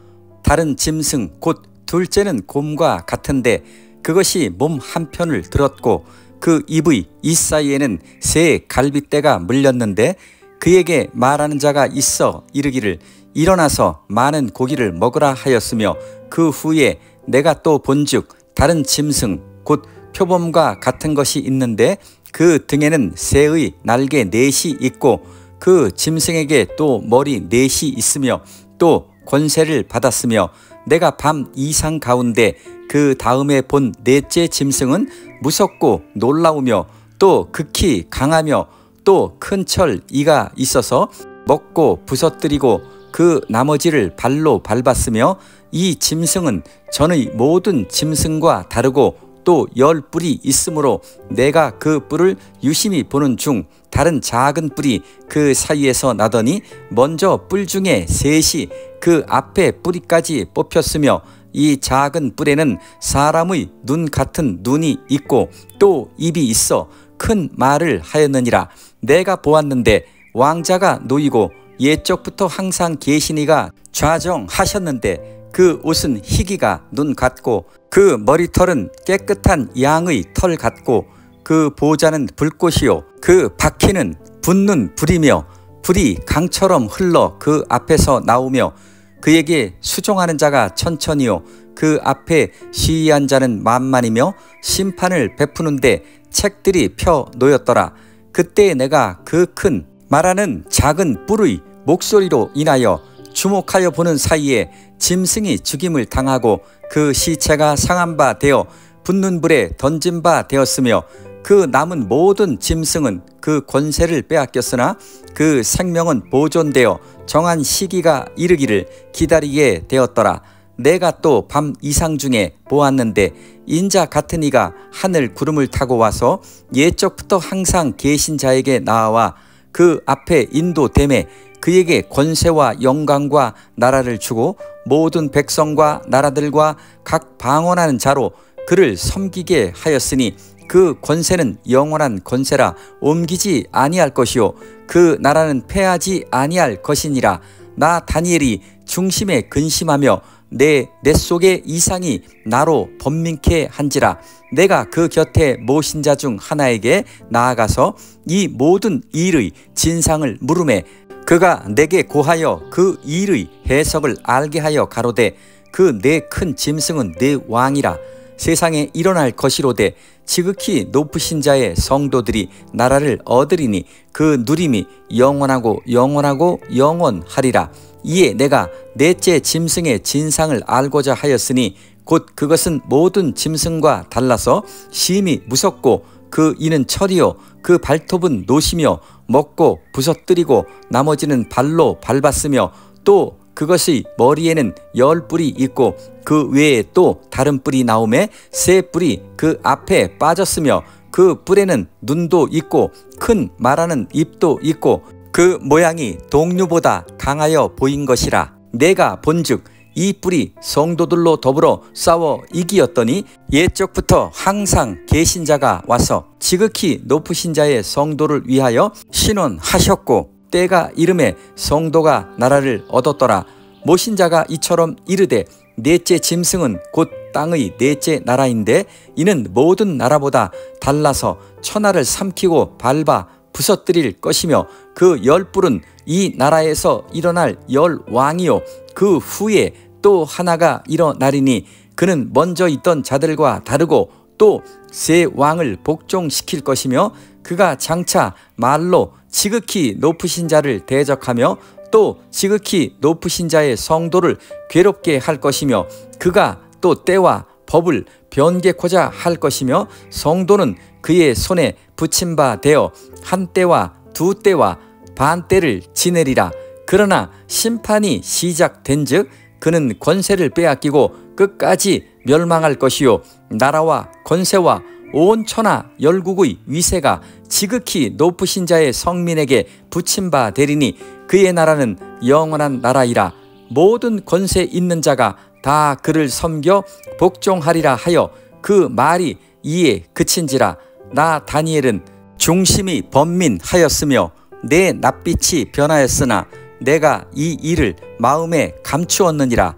다른 짐승 곧 둘째는 곰과 같은데 그것이 몸 한편을 들었고 그 입의 이 사이에는 새 갈빗대가 물렸는데 그에게 말하는 자가 있어 이르기를 일어나서 많은 고기를 먹으라 하였으며 그 후에 내가 또 본즉 다른 짐승 곧 표범과 같은 것이 있는데 그 등에는 새의 날개 넷이 있고 그 짐승에게 또 머리 넷이 있으며 또 권세를 받았으며 내가 밤 이상 가운데 그 다음에 본 넷째 짐승은 무섭고 놀라우며 또 극히 강하며 또 큰 철 이가 있어서 먹고 부서뜨리고 그 나머지를 발로 밟았으며 이 짐승은 전의 모든 짐승과 다르고 또 10뿔이 있으므로 내가 그 뿔을 유심히 보는 중 다른 작은 뿔이 그 사이에서 나더니 먼저 뿔 중에 셋이 그 앞에 뿌리까지 뽑혔으며 이 작은 뿔에는 사람의 눈 같은 눈이 있고 또 입이 있어 큰 말을 하였느니라. 내가 보았는데 왕자가 놓이고 옛적부터 항상 계시니가 좌정하셨는데 그 옷은 희기가 눈 같고 그 머리털은 깨끗한 양의 털 같고 그 보좌는 불꽃이요 그 바퀴는 붙는 불이며 불이 강처럼 흘러 그 앞에서 나오며 그에게 수종하는 자가 천천히요 그 앞에 시위한 자는 만만이며 심판을 베푸는데 책들이 펴 놓였더라. 그때 내가 그 큰 말하는 작은 뿔의 목소리로 인하여 주목하여 보는 사이에 짐승이 죽임을 당하고 그 시체가 상한 바 되어 붙는 불에 던진 바 되었으며 그 남은 모든 짐승은 그 권세를 빼앗겼으나 그 생명은 보존되어 정한 시기가 이르기를 기다리게 되었더라. 내가 또 밤 이상 중에 보았는데 인자 같은 이가 하늘 구름을 타고 와서 옛적부터 항상 계신 자에게 나와 그 앞에 인도되매 그에게 권세와 영광과 나라를 주고 모든 백성과 나라들과 각 방언하는 자로 그를 섬기게 하였으니 그 권세는 영원한 권세라 옮기지 아니할 것이요 그 나라는 패하지 아니할 것이니라. 나 다니엘이 중심에 근심하며 내 속의 이상이 나로 번민케 한지라. 내가 그 곁에 모신 자 중 하나에게 나아가서 이 모든 일의 진상을 물으매 그가 내게 고하여 그 일의 해석을 알게 하여 가로되 그 네 큰 짐승은 네 왕이라. 세상에 일어날 것이로되 지극히 높으신 자의 성도들이 나라를 얻으리니 그 누림이 영원하고 영원하고 영원하리라. 이에 내가 넷째 짐승의 진상을 알고자 하였으니 곧 그것은 모든 짐승과 달라서 심히 무섭고 그 이는 철이요 그 발톱은 노시며 먹고 부서뜨리고 나머지는 발로 밟았으며 또 그것의 머리에는 10뿔이 있고 그 외에 또 다른 뿔이 나오매 새 뿔이 그 앞에 빠졌으며 그 뿔에는 눈도 있고 큰 말하는 입도 있고 그 모양이 동류보다 강하여 보인 것이라. 내가 본즉 이 뿔이 성도들로 더불어 싸워 이기었더니 옛적부터 항상 계신 자가 와서 지극히 높으신 자의 성도를 위하여 신원하셨고 때가 이름에 성도가 나라를 얻었더라. 모신 자가 이처럼 이르되 넷째 짐승은 곧 땅의 넷째 나라인데 이는 모든 나라보다 달라서 천하를 삼키고 밟아 부서뜨릴 것이며 그 10뿔은 이 나라에서 일어날 10왕이요 그 후에 또 하나가 일어나리니 그는 먼저 있던 자들과 다르고 또 새 왕을 복종시킬 것이며 그가 장차 말로 지극히 높으신 자를 대적하며 또 지극히 높으신 자의 성도를 괴롭게 할 것이며 그가 또 때와 법을 변개코자 할 것이며 성도는 그의 손에 붙임 바 되어 한 때와 두 때와 반 때를 지내리라. 그러나 심판이 시작된 즉 그는 권세를 빼앗기고 끝까지 멸망할 것이요 나라와 권세와 온 천하 열국의 위세가 지극히 높으신 자의 성민에게 붙임 바 되리니 그의 나라는 영원한 나라이라. 모든 권세 있는 자가 다 그를 섬겨 복종하리라 하여 그 말이 이에 그친지라. 나 다니엘은 중심이 번민하였으며 내 낯빛이 변하였으나 내가 이 일을 마음에 감추었느니라.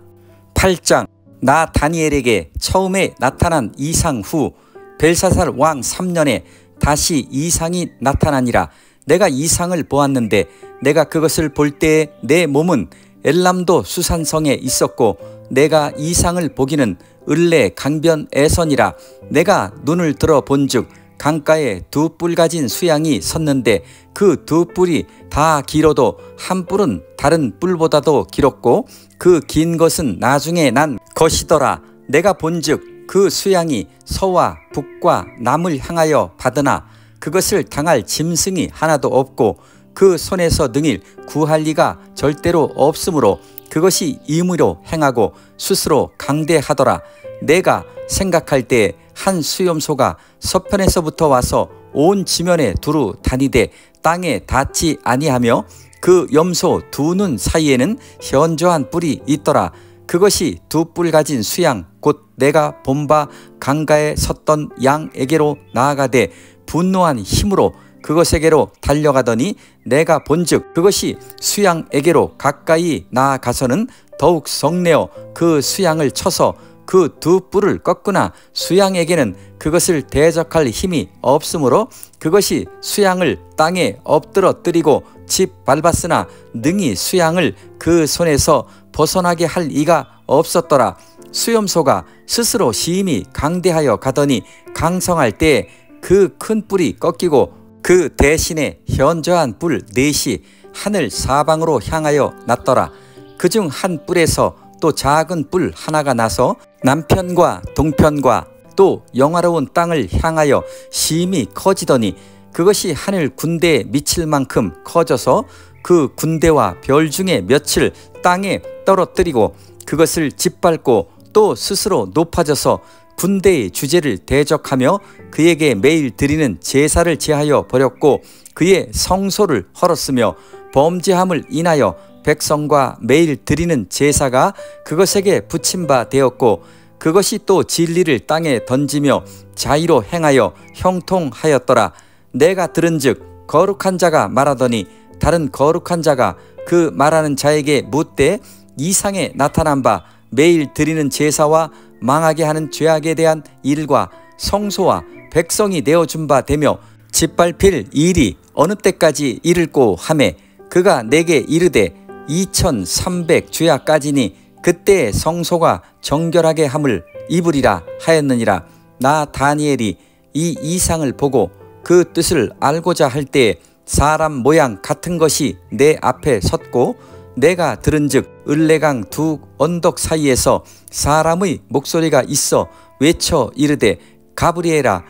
8장. 나 다니엘에게 처음에 나타난 이상 후 벨사살 왕 3년에 다시 이상이 나타나니라. 내가 이상을 보았는데 내가 그것을 볼 때에 내 몸은 엘람도 수산성에 있었고 내가 이상을 보기는 을레 강변에서니라. 내가 눈을 들어 본즉 강가에 두 뿔 가진 수양이 섰는데 그 두 뿔이 다 길어도 한 뿔은 다른 뿔보다도 길었고 그 긴 것은 나중에 난 것이더라. 내가 본즉 그 수양이 서와 북과 남을 향하여 받으나 그것을 당할 짐승이 하나도 없고 그 손에서 능히 구할 리가 절대로 없으므로 그것이 임의로 행하고 스스로 강대하더라. 내가 생각할 때에 한 수염소가 서편에서부터 와서 온 지면에 두루 다니되 땅에 닿지 아니하며 그 염소 두 눈 사이에는 현저한 뿔이 있더라. 그것이 두 뿔 가진 수양 곧 내가 본 바 강가에 섰던 양에게로 나아가되 분노한 힘으로 그것에게로 달려가더니 내가 본즉 그것이 수양에게로 가까이 나아가서는 더욱 성내어 그 수양을 쳐서 그 두 뿔을 꺾으나 수양에게는 그것을 대적할 힘이 없으므로 그것이 수양을 땅에 엎드러뜨리고 짓밟았으나 능히 수양을 그 손에서 벗어나게 할 이가 없었더라. 수염소가 스스로 심히 강대하여 가더니 강성할 때에 그 큰 뿔이 꺾이고 그 대신에 현저한 뿔 넷이 하늘 사방으로 향하여 났더라. 그중 한 뿔에서 또 작은 뿔 하나가 나서 남편과 동편과 또 영화로운 땅을 향하여 심히 커지더니 그것이 하늘 군대에 미칠 만큼 커져서 그 군대와 별 중에 몇을 땅에 떨어뜨리고 그것을 짓밟고 또 스스로 높아져서 군대의 주제를 대적하며 그에게 매일 드리는 제사를 제하여 버렸고 그의 성소를 헐었으며 범죄함을 인하여 백성과 매일 드리는 제사가 그것에게 붙임 바 되었고 그것이 또 진리를 땅에 던지며 자의로 행하여 형통하였더라. 내가 들은즉 거룩한 자가 말하더니 다른 거룩한 자가 그 말하는 자에게 묻되 이상에 나타난 바 매일 드리는 제사와 망하게 하는 죄악에 대한 일과 성소와 백성이 내어준 바 되며 짓밟힐 일이 어느 때까지 이를꼬 하매 그가 내게 이르되 2300 죄악까지니 그때의 성소가 정결하게 함을 입으리라 하였느니라. 나 다니엘이 이 이상을 보고 그 뜻을 알고자 할 때에 사람 모양 같은 것이 내 앞에 섰고 내가 들은즉 을레강 두 언덕 사이에서 사람의 목소리가 있어 외쳐 이르되 가브리엘아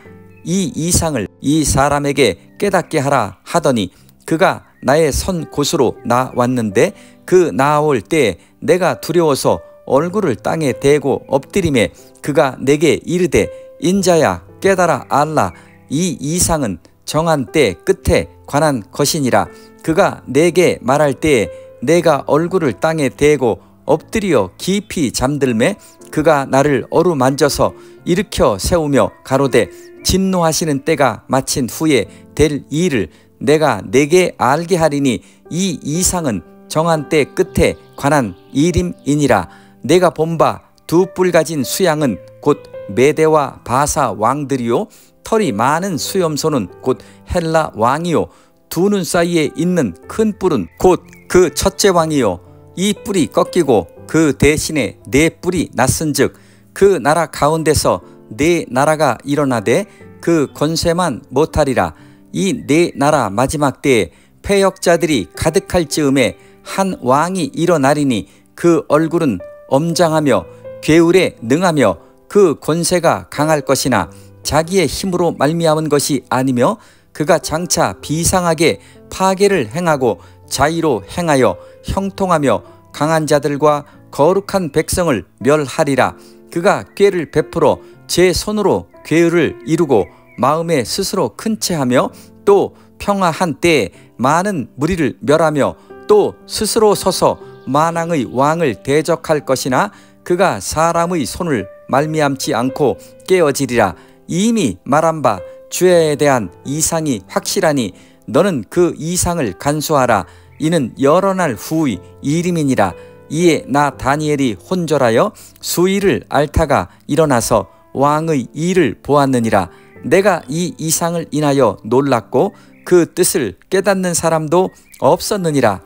이 이상을 이 사람에게 깨닫게 하라 하더니 그가 나의 선 곳으로 나왔는데 그 나올 때에 내가 두려워서 얼굴을 땅에 대고 엎드리매 그가 내게 이르되 인자야 깨달아 알라 이 이상은 정한 때 끝에 관한 것이니라. 그가 내게 말할 때에 내가 얼굴을 땅에 대고 엎드려 깊이 잠들매 그가 나를 어루만져서 일으켜 세우며 가로되 진노하시는 때가 마친 후에 될 일을 내가 내게 알게 하리니 이 이상은 정한 때 끝에 관한 일임이니라. 내가 본 바 두 뿔 가진 수양은 곧 메대와 바사 왕들이요 털이 많은 수염소는 곧 헬라 왕이요 두 눈 사이에 있는 큰 뿔은 곧 그 첫째 왕이요 이 뿔이 꺾이고 그 대신에 네 뿔이 났은즉 그 나라 가운데서 네 나라가 일어나되 그 권세만 못하리라. 이 네 나라 마지막 때에 패역자들이 가득할 즈음에 한 왕이 일어나리니 그 얼굴은 엄장하며 괴울에 능하며 그 권세가 강할 것이나 자기의 힘으로 말미암은 것이 아니며 그가 장차 비상하게 파괴를 행하고 자의로 행하여 형통하며 강한 자들과 거룩한 백성을 멸하리라. 그가 꾀를 베풀어 제 손으로 괴울을 이루고 마음에 스스로 큰 채하며 또 평화한 때에 많은 무리를 멸하며 또 스스로 서서 만왕의 왕을 대적할 것이나 그가 사람의 손을 말미암지 않고 깨어지리라. 이미 말한 바 주에 대한 이상이 확실하니 너는 그 이상을 간수하라. 이는 여러 날 후의 일임이니라. 이에 나 다니엘이 혼절하여 수일을 앓다가 일어나서 왕의 일을 보았느니라. 내가 이 이상을 인하여 놀랐고 그 뜻을 깨닫는 사람도 없었느니라.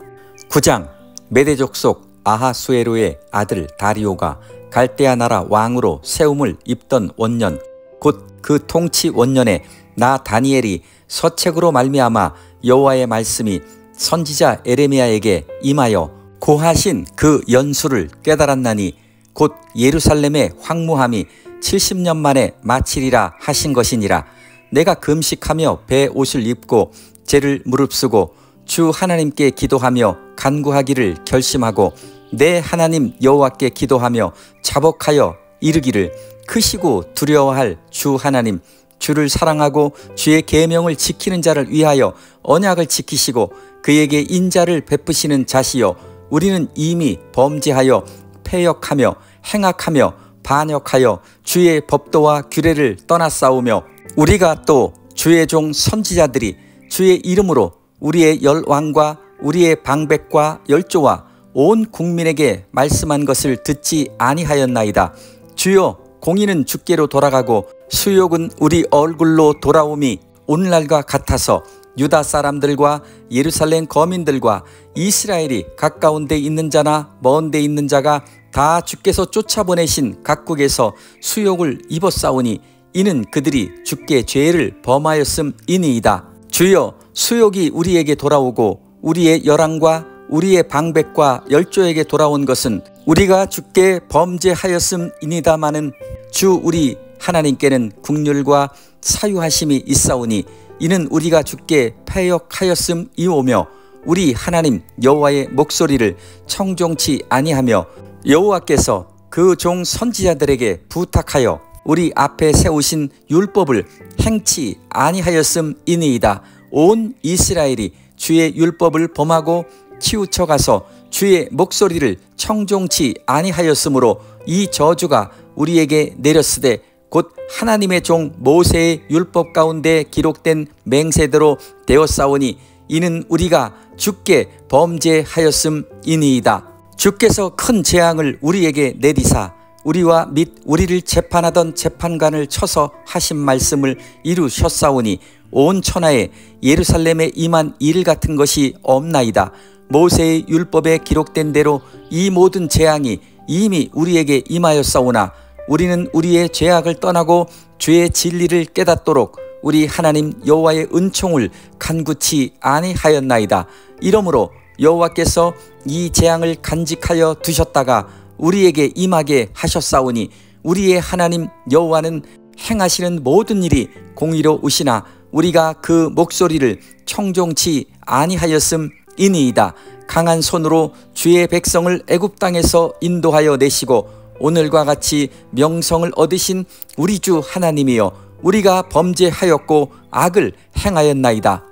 9장. 메대 족속 아하수에로의 아들 다리오가 갈대아 나라 왕으로 세움을 입던 원년 곧 그 통치 원년에 나 다니엘이 서책으로 말미암아 여호와의 말씀이 선지자 에레미야에게 임하여 고하신 그 연수를 깨달았나니 곧 예루살렘의 황무함이 70년 만에 마치리라 하신 것이니라. 내가 금식하며 배 옷을 입고 죄를 무릅쓰고 주 하나님께 기도하며 간구하기를 결심하고 내 하나님 여호와께 기도하며 자복하여 이르기를 크시고 두려워할 주 하나님, 주를 사랑하고 주의 계명을 지키는 자를 위하여 언약을 지키시고 그에게 인자를 베푸시는 자시여, 우리는 이미 범죄하여 패역하며 행악하며 반역하여 주의 법도와 규례를 떠나싸우며 우리가 또 주의 종 선지자들이 주의 이름으로 우리의 열왕과 우리의 방백과 열조와 온 국민에게 말씀한 것을 듣지 아니하였나이다. 주여, 공의는 주께로 돌아가고 수욕은 우리 얼굴로 돌아옴이 오늘날과 같아서 유다 사람들과 예루살렘 거민들과 이스라엘이 가까운 데 있는 자나 먼 데 있는 자가 다 주께서 쫓아보내신 각국에서 수욕을 입었사오니 이는 그들이 주께 죄를 범하였음이니이다. 주여, 수욕이 우리에게 돌아오고 우리의 열왕과 우리의 방백과 열조에게 돌아온 것은 우리가 주께 범죄하였음이니다마는 주 우리 하나님께는 국률과 사유하심이 있사오니 이는 우리가 주께 패역하였음이오며 우리 하나님 여호와의 목소리를 청종치 아니하며 여호와께서 그 종 선지자들에게 부탁하여 우리 앞에 세우신 율법을 행치 아니하였음이니이다. 온 이스라엘이 주의 율법을 범하고 치우쳐 가서 주의 목소리를 청종치 아니하였으므로 이 저주가 우리에게 내렸으되 곧 하나님의 종 모세의 율법 가운데 기록된 맹세대로 되었사오니 이는 우리가 주께 범죄하였음이니이다. 주께서 큰 재앙을 우리에게 내리사 우리와 및 우리를 재판하던 재판관을 쳐서 하신 말씀을 이루셨사오니 온 천하에 예루살렘에 임한 일 같은 것이 없나이다. 모세의 율법에 기록된 대로 이 모든 재앙이 이미 우리에게 임하였사오나 우리는 우리의 죄악을 떠나고 주의 진리를 깨닫도록 우리 하나님 여호와의 은총을 간구치 아니하였나이다. 이러므로 여호와께서 이 재앙을 간직하여 두셨다가 우리에게 임하게 하셨사오니 우리의 하나님 여호와는 행하시는 모든 일이 공의로우시나 우리가 그 목소리를 청종치 아니하였음이니이다. 강한 손으로 주의 백성을 애굽 땅에서 인도하여 내시고 오늘과 같이 명성을 얻으신 우리 주 하나님이여, 우리가 범죄하였고 악을 행하였나이다.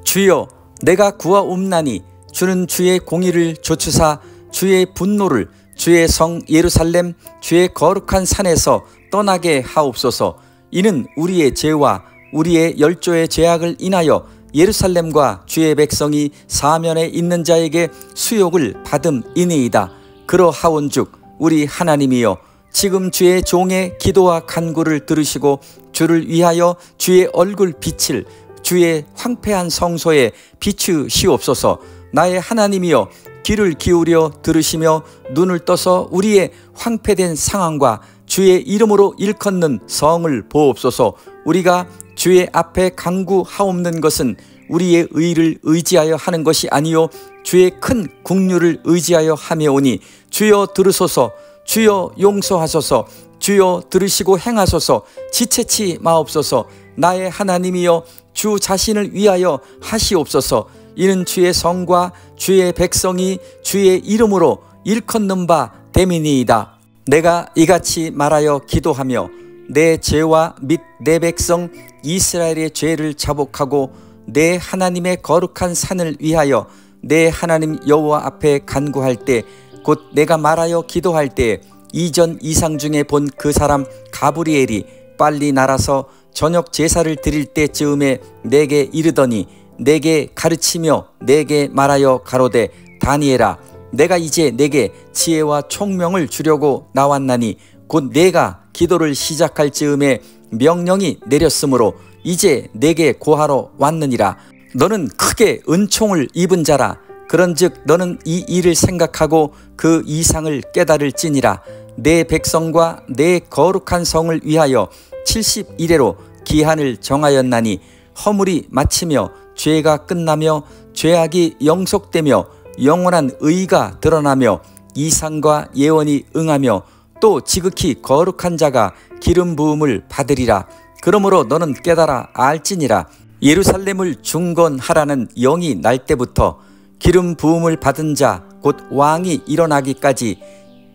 주여, 내가 구하옵나니 주는 주의 공의를 조추사 주의 분노를 주의 성 예루살렘 주의 거룩한 산에서 떠나게 하옵소서. 이는 우리의 죄와 우리의 열조의 죄악을 인하여 예루살렘과 주의 백성이 사면에 있는 자에게 수욕을 받음이니이다. 그러하온즉 우리 하나님이여, 지금 주의 종의 기도와 간구를 들으시고 주를 위하여 주의 얼굴 빛을 주의 황폐한 성소에 비추시옵소서. 나의 하나님이여, 귀를 기울여 들으시며 눈을 떠서 우리의 황폐된 상황과 주의 이름으로 일컫는 성을 보옵소서. 우리가 주의 앞에 간구하옵는 것은 우리의 의를 의지하여 하는 것이 아니요 주의 큰 국률을 의지하여 하며오니 주여 들으소서. 주여 용서하소서. 주여 들으시고 행하소서. 지체치 마옵소서. 나의 하나님이여, 주 자신을 위하여 하시옵소서. 이는 주의 성과 주의 백성이 주의 이름으로 일컫는 바 됨이니이다. 내가 이같이 말하여 기도하며 내 죄와 및 내 백성 이스라엘의 죄를 자복하고 내 하나님의 거룩한 산을 위하여 내 하나님 여호와 앞에 간구할 때 곧 내가 말하여 기도할 때 이전 이상 중에 본 그 사람 가브리엘이 빨리 날아서 저녁 제사를 드릴 때쯤에 내게 이르더니 내게 가르치며 내게 말하여 가로되 다니엘아 내가 이제 내게 지혜와 총명을 주려고 나왔나니 곧 내가 기도를 시작할 즈음에 명령이 내렸으므로 이제 내게 고하러 왔느니라. 너는 크게 은총을 입은 자라. 그런즉 너는 이 일을 생각하고 그 이상을 깨달을지니라. 내 백성과 내 거룩한 성을 위하여 70일에로 기한을 정하였나니 허물이 마치며 죄가 끝나며 죄악이 영속되며 영원한 의가 드러나며 이상과 예언이 응하며 또 지극히 거룩한 자가 기름 부음을 받으리라. 그러므로 너는 깨달아 알지니라. 예루살렘을 중건하라는 영이 날 때부터 기름 부음을 받은 자 곧 왕이 일어나기까지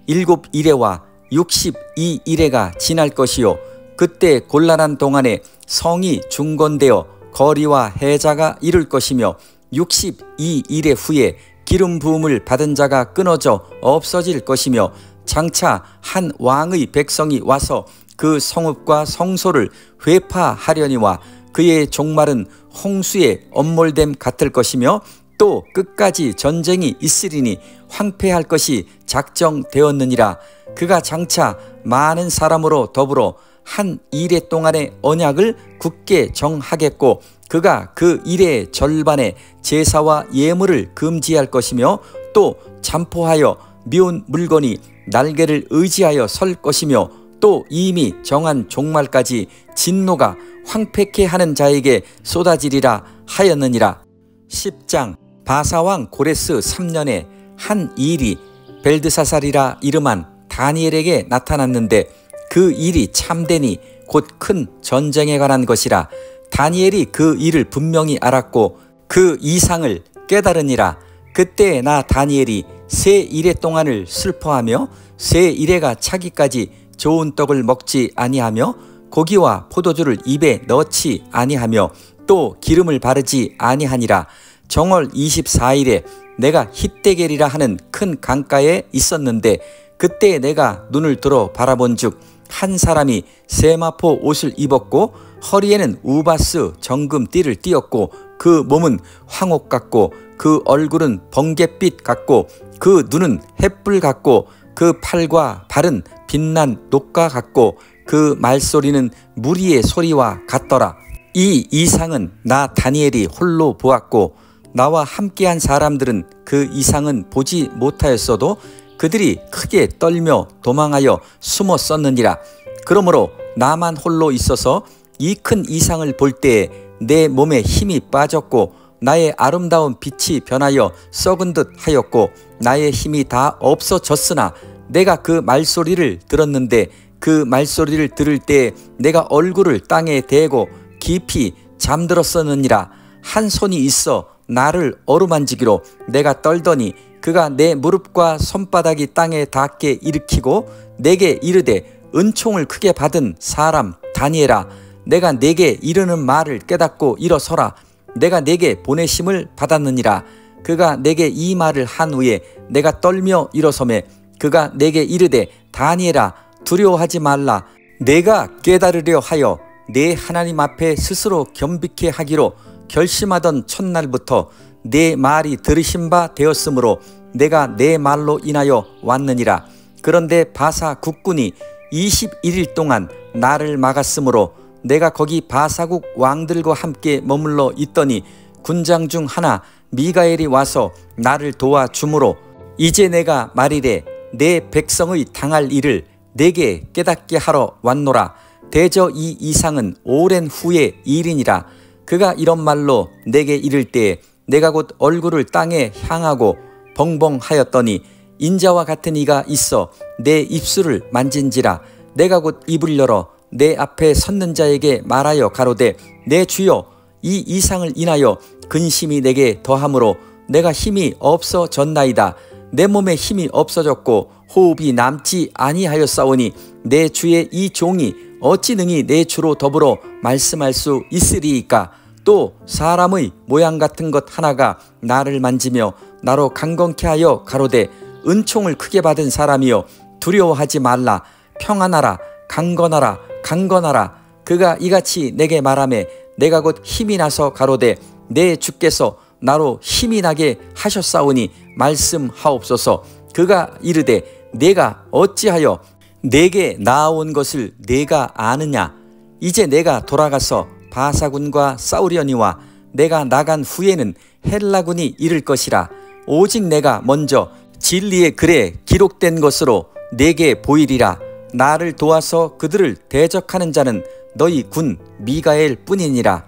7일에와 62일에가 지날 것이요 그때 곤란한 동안에 성이 중건되어 거리와 해자가 이룰 것이며 62일의 후에 기름 부음을 받은 자가 끊어져 없어질 것이며 장차 한 왕의 백성이 와서 그 성읍과 성소를 회파하려니와 그의 종말은 홍수의 엄몰됨 같을 것이며 또 끝까지 전쟁이 있으리니 황폐할 것이 작정되었느니라. 그가 장차 많은 사람으로 더불어 한 일해 동안의 언약을 굳게 정하겠고 그가 그 일의 절반의 제사와 예물을 금지할 것이며 또 잠포하여 미운 물건이 날개를 의지하여 설 것이며 또 이미 정한 종말까지 진노가 황폐케 하는 자에게 쏟아지리라 하였느니라. 10장 바사왕 고레스 3년에 한 일이 벨드사살이라 이름한 다니엘에게 나타났는데 그 일이 참되니 곧 큰 전쟁에 관한 것이라. 다니엘이 그 일을 분명히 알았고 그 이상을 깨달으니라. 그때 나 다니엘이 세 일해 동안을 슬퍼하며 세 일해가 차기까지 좋은 떡을 먹지 아니하며 고기와 포도주를 입에 넣지 아니하며 또 기름을 바르지 아니하니라. 정월 24일에 내가 hit대겔이라 하는 큰 강가에 있었는데 그때 내가 눈을 들어 바라본즉 한 사람이 세마포 옷을 입었고 허리에는 우바스 정금띠를 띠었고 그 몸은 황옥 같고 그 얼굴은 번갯빛 같고 그 눈은 햇불 같고 그 팔과 발은 빛난 녹과 같고 그 말소리는 무리의 소리와 같더라. 이 이상은 나 다니엘이 홀로 보았고 나와 함께한 사람들은 그 이상은 보지 못하였어도 그들이 크게 떨며 도망하여 숨었었느니라. 그러므로 나만 홀로 있어서 이 큰 이상을 볼 때에 내 몸에 힘이 빠졌고 나의 아름다운 빛이 변하여 썩은 듯 하였고 나의 힘이 다 없어졌으나 내가 그 말소리를 들었는데 그 말소리를 들을 때에 내가 얼굴을 땅에 대고 깊이 잠들었었느니라. 한 손이 있어 나를 어루만지기로 내가 떨더니 그가 내 무릎과 손바닥이 땅에 닿게 일으키고 내게 이르되 은총을 크게 받은 사람 다니엘아 내가 내게 이르는 말을 깨닫고 일어서라. 내가 내게 보내심을 받았느니라. 그가 내게 이 말을 한 후에 내가 떨며 일어서매 그가 내게 이르되 다니엘아 두려워하지 말라. 내가 깨달으려 하여 내 하나님 앞에 스스로 겸비케 하기로 결심하던 첫날부터 내 말이 들으신 바 되었으므로 내가 내 말로 인하여 왔느니라. 그런데 바사 국군이 21일 동안 나를 막았으므로 내가 거기 바사국 왕들과 함께 머물러 있더니 군장 중 하나 미가엘이 와서 나를 도와주므로 이제 내가 말이래 내 백성의 당할 일을 내게 깨닫게 하러 왔노라. 대저 이 이상은 오랜 후의 일이니라. 그가 이런 말로 내게 이를 때에 내가 곧 얼굴을 땅에 향하고 벙벙하였더니 인자와 같은 이가 있어 내 입술을 만진지라. 내가 곧 입을 열어 내 앞에 섰는 자에게 말하여 가로되 내 주여 이 이상을 인하여 근심이 내게 더하므로 내가 힘이 없어졌나이다. 내 몸에 힘이 없어졌고 호흡이 남지 아니하였사오니 내 주의 이 종이 어찌 능히 내 주로 더불어 말씀할 수 있으리이까. 또 사람의 모양 같은 것 하나가 나를 만지며 나로 강건케 하여 가로되 은총을 크게 받은 사람이여 두려워하지 말라. 평안하라. 강건하라. 강건하라. 그가 이같이 내게 말하매 내가 곧 힘이 나서 가로되 내 주께서 나로 힘이 나게 하셨사오니 말씀하옵소서. 그가 이르되 내가 어찌하여 내게 나아온 것을 내가 아느냐. 이제 내가 돌아가서 바사군과 싸우려니와 내가 나간 후에는 헬라군이 이를 것이라. 오직 내가 먼저 진리의 글에 기록된 것으로 내게 보이리라. 나를 도와서 그들을 대적하는 자는 너희 군 미가엘 뿐이니라.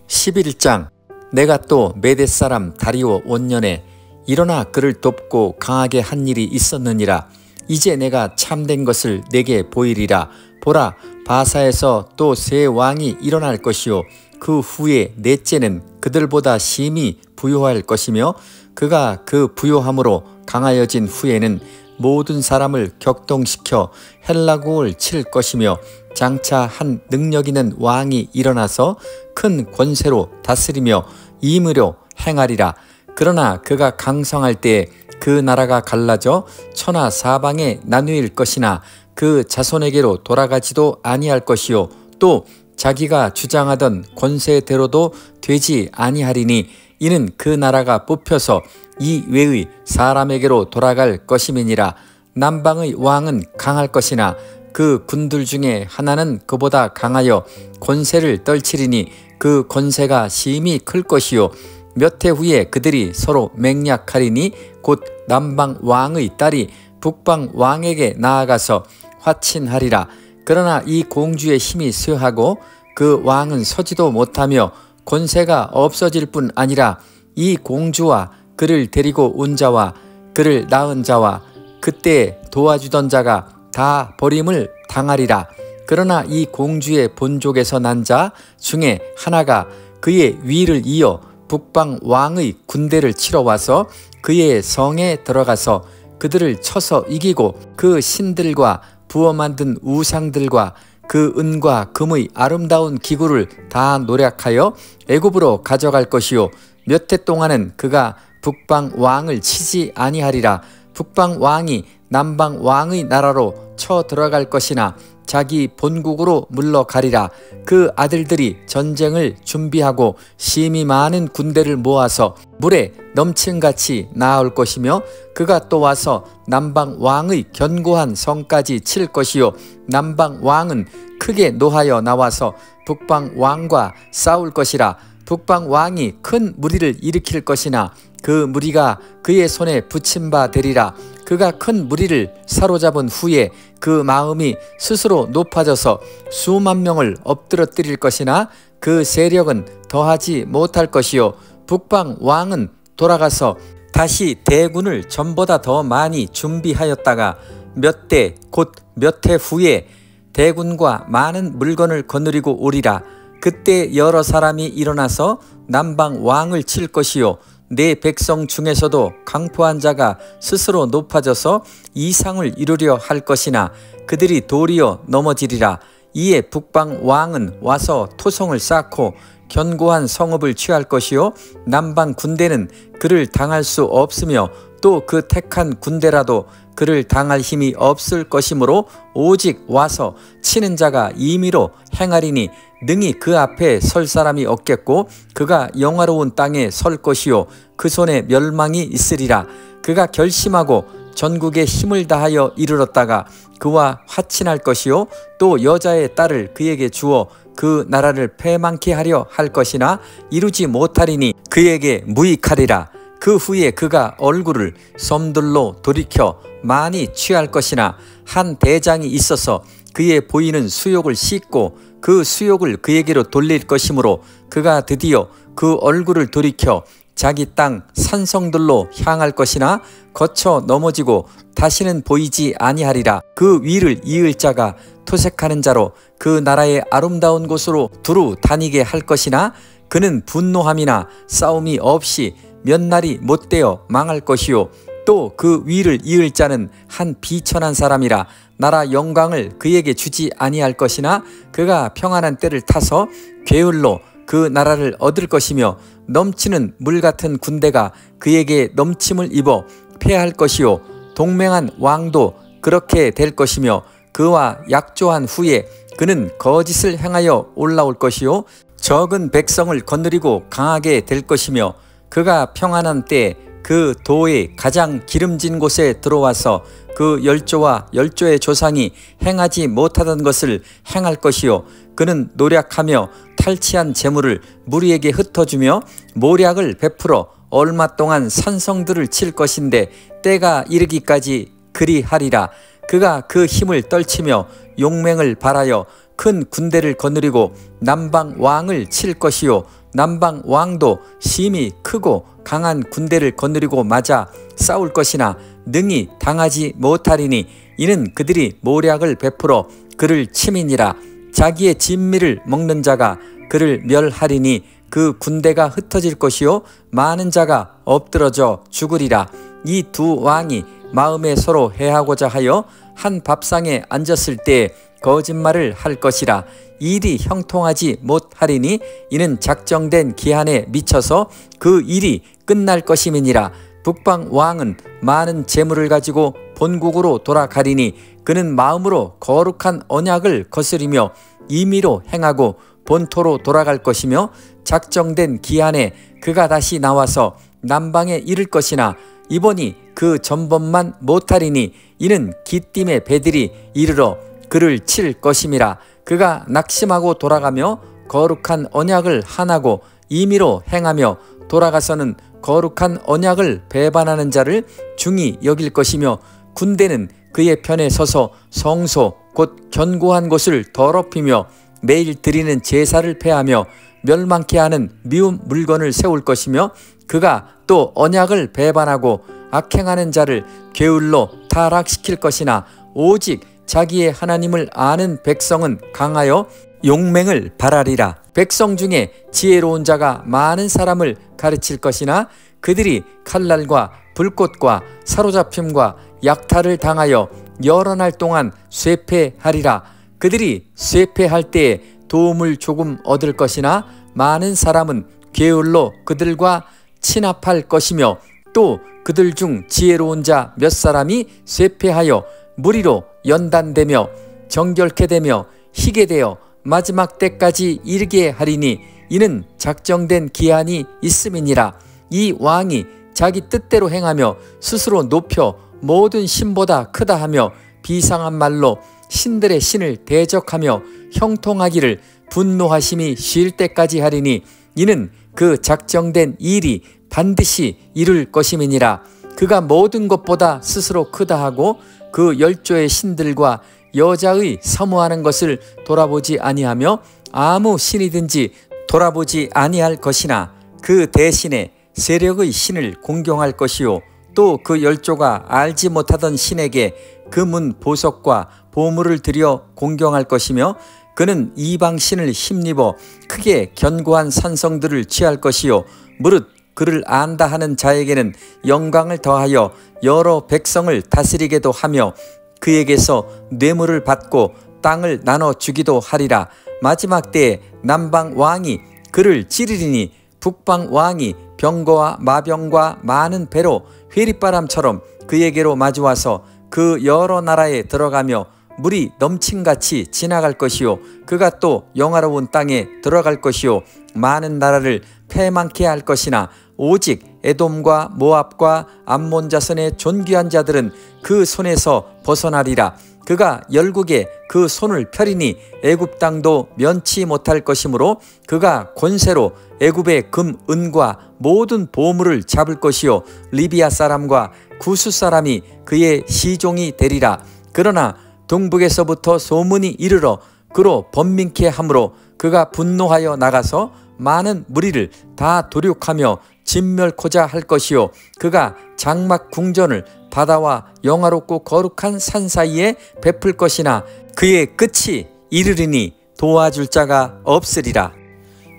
11장. 내가 또 메대 사람 다리오 원년에 일어나 그를 돕고 강하게 한 일이 있었느니라. 이제 내가 참된 것을 내게 보이리라. 보라, 바사에서 또 새 왕이 일어날 것이요 그 후에 넷째는 그들보다 심히 부요할 것이며 그가 그 부요함으로 강하여진 후에는 모든 사람을 격동시켜 헬라국을 칠 것이며 장차 한 능력 있는 왕이 일어나서 큰 권세로 다스리며 임의로 행하리라. 그러나 그가 강성할 때에 그 나라가 갈라져 천하 사방에 나누일 것이나 그 자손에게로 돌아가지도 아니할 것이요 또 자기가 주장하던 권세대로도 되지 아니하리니 이는 그 나라가 뽑혀서 이 외의 사람에게로 돌아갈 것임이니라. 남방의 왕은 강할 것이나 그 군들 중에 하나는 그보다 강하여 권세를 떨치리니 그 권세가 심히 클 것이요 몇 해 후에 그들이 서로 맹약하리니 곧 남방 왕의 딸이 북방 왕에게 나아가서 화친하리라. 그러나 이 공주의 힘이 쇠하고 그 왕은 서지도 못하며 권세가 없어질 뿐 아니라 이 공주와 그를 데리고 온 자와 그를 낳은 자와 그때 도와주던 자가 다 버림을 당하리라. 그러나 이 공주의 본족에서 난 자 중에 하나가 그의 위를 이어 북방 왕의 군대를 치러 와서 그의 성에 들어가서 그들을 쳐서 이기고 그 신들과 부어 만든 우상들과 그 은과 금의 아름다운 기구를 다 노략하여 애굽으로 가져갈 것이요 몇 해 동안은 그가 북방 왕을 치지 아니하리라. 북방 왕이 남방 왕의 나라로 쳐 들어갈 것이나 자기 본국으로 물러가리라. 그 아들들이 전쟁을 준비하고 심히 많은 군대를 모아서 물에 넘침같이 나올 것이며 그가 또 와서 남방 왕의 견고한 성까지 칠 것이요 남방 왕은 크게 노하여 나와서 북방 왕과 싸울 것이라. 북방 왕이 큰 무리를 일으킬 것이나 그 무리가 그의 손에 붙임 바 되리라. 그가 큰 무리를 사로잡은 후에 그 마음이 스스로 높아져서 수만 명을 엎드러뜨릴 것이나 그 세력은 더하지 못할 것이요 북방 왕은 돌아가서 다시 대군을 전보다 더 많이 준비하였다가 몇 대 곧 몇 해 후에 대군과 많은 물건을 거느리고 오리라. 그때 여러 사람이 일어나서 남방 왕을 칠 것이요 내 백성 중에서도 강포한 자가 스스로 높아져서 이상을 이루려 할 것이나 그들이 도리어 넘어지리라. 이에 북방 왕은 와서 토성을 쌓고 견고한 성읍을 취할 것이요 남방 군대는 그를 당할 수 없으며 또 그 택한 군대라도 그를 당할 힘이 없을 것이므로 오직 와서 치는 자가 임의로 행하리니 능히 그 앞에 설 사람이 없겠고 그가 영화로운 땅에 설 것이요 그 손에 멸망이 있으리라. 그가 결심하고 전국에 힘을 다하여 이르렀다가 그와 화친할 것이요 또 여자의 딸을 그에게 주어 그 나라를 패망케 하려 할 것이나 이루지 못하리니 그에게 무익하리라. 그 후에 그가 얼굴을 섬들로 돌이켜 많이 취할 것이나 한 대장이 있어서 그의 보이는 수욕을 씻고 그 수욕을 그에게로 돌릴 것이므로 그가 드디어 그 얼굴을 돌이켜 자기 땅 산성들로 향할 것이나 거쳐 넘어지고 다시는 보이지 아니하리라. 그 위를 이을 자가 토색하는 자로 그 나라의 아름다운 곳으로 두루 다니게 할 것이나 그는 분노함이나 싸움이 없이 몇 날이 못되어 망할 것이요 또 그 위를 이을 자는 한 비천한 사람이라. 나라 영광을 그에게 주지 아니할 것이나 그가 평안한 때를 타서 괴울로 그 나라를 얻을 것이며 넘치는 물 같은 군대가 그에게 넘침을 입어 패할 것이요 동맹한 왕도 그렇게 될 것이며 그와 약조한 후에 그는 거짓을 행하여 올라올 것이요 적은 백성을 거느리고 강하게 될 것이며 그가 평안한 때에 그 도의 가장 기름진 곳에 들어와서 그 열조와 열조의 조상이 행하지 못하던 것을 행할 것이요 그는 노력하며 탈취한 재물을 무리에게 흩어주며 모략을 베풀어 얼마 동안 산성들을 칠 것인데 때가 이르기까지 그리하리라. 그가 그 힘을 떨치며 용맹을 발하여 큰 군대를 거느리고 남방 왕을 칠 것이요 남방 왕도 심히 크고 강한 군대를 거느리고 맞아 싸울 것이나 능히 당하지 못하리니 이는 그들이 모략을 베풀어 그를 치민이라. 자기의 진미를 먹는 자가 그를 멸하리니 그 군대가 흩어질 것이요 많은 자가 엎드러져 죽으리라. 이 두 왕이 마음에 서로 해하고자 하여 한 밥상에 앉았을 때에 거짓말을 할 것이라. 일이 형통하지 못하리니 이는 작정된 기한에 미쳐서 그 일이 끝날 것임이니라. 북방 왕은 많은 재물을 가지고 본국으로 돌아가리니 그는 마음으로 거룩한 언약을 거스리며 임의로 행하고 본토로 돌아갈 것이며 작정된 기한에 그가 다시 나와서 남방에 이를 것이나 이번이 그 전번만 못하리니 이는 기띔의 배들이 이르러 그를 칠 것임이라. 그가 낙심하고 돌아가며 거룩한 언약을 한하고 임의로 행하며 돌아가서는 거룩한 언약을 배반하는 자를 중히 여길 것이며 군대는 그의 편에 서서 성소 곧 견고한 곳을 더럽히며 매일 드리는 제사를 폐하며 멸망케 하는 미운 물건을 세울 것이며 그가 또 언약을 배반하고 악행하는 자를 게을로 타락시킬 것이나 오직 자기의 하나님을 아는 백성은 강하여 용맹을 발하리라. 백성 중에 지혜로운 자가 많은 사람을 가르칠 것이나 그들이 칼날과 불꽃과 사로잡힘과 약탈을 당하여 여러 날 동안 쇠패하리라. 그들이 쇠패할 때에 도움을 조금 얻을 것이나 많은 사람은 게을로 그들과 친합할 것이며 또 그들 중 지혜로운 자 몇 사람이 쇠패하여 무리로 연단되며 정결케 되며 희게 되어 마지막 때까지 이르게 하리니 이는 작정된 기한이 있음이니라. 이 왕이 자기 뜻대로 행하며 스스로 높여 모든 신보다 크다 하며 비상한 말로 신들의 신을 대적하며 형통하기를 분노하심이 쉴 때까지 하리니 이는 그 작정된 일이 반드시 이룰 것임이니라. 그가 모든 것보다 스스로 크다 하고 그 열조의 신들과 여자의 사모하는 것을 돌아보지 아니하며 아무 신이든지 돌아보지 아니할 것이나 그 대신에 세력의 신을 공경할 것이요 또 그 열조가 알지 못하던 신에게 금은 보석과 보물을 들여 공경할 것이며 그는 이방 신을 힘입어 크게 견고한 산성들을 취할 것이요 무릇 그를 안다 하는 자에게는 영광을 더하여 여러 백성을 다스리게도 하며 그에게서 뇌물을 받고 땅을 나눠주기도 하리라. 마지막 때에 남방 왕이 그를 찌르리니 북방 왕이 병거와 마병과 많은 배로 회리바람처럼 그에게로 마주와서 그 여러 나라에 들어가며 물이 넘침같이 지나갈 것이요 그가 또 영화로운 땅에 들어갈 것이요 많은 나라를 패망케 할 것이나 오직 에돔과 모압과 암몬 자손의 존귀한 자들은 그 손에서 벗어나리라. 그가 열국에 그 손을 펴리니 애굽 땅도 면치 못할 것이므로 그가 권세로 애굽의 금, 은과 모든 보물을 잡을 것이요 리비아 사람과 구스 사람이 그의 시종이 되리라. 그러나 동북에서부터 소문이 이르러 그로 번민케 하므로 그가 분노하여 나가서 많은 무리를 다 도륙하며 진멸코자 할 것이요 그가 장막 궁전을 바다와 영화롭고 거룩한 산 사이에 베풀 것이나 그의 끝이 이르리니 도와줄 자가 없으리라.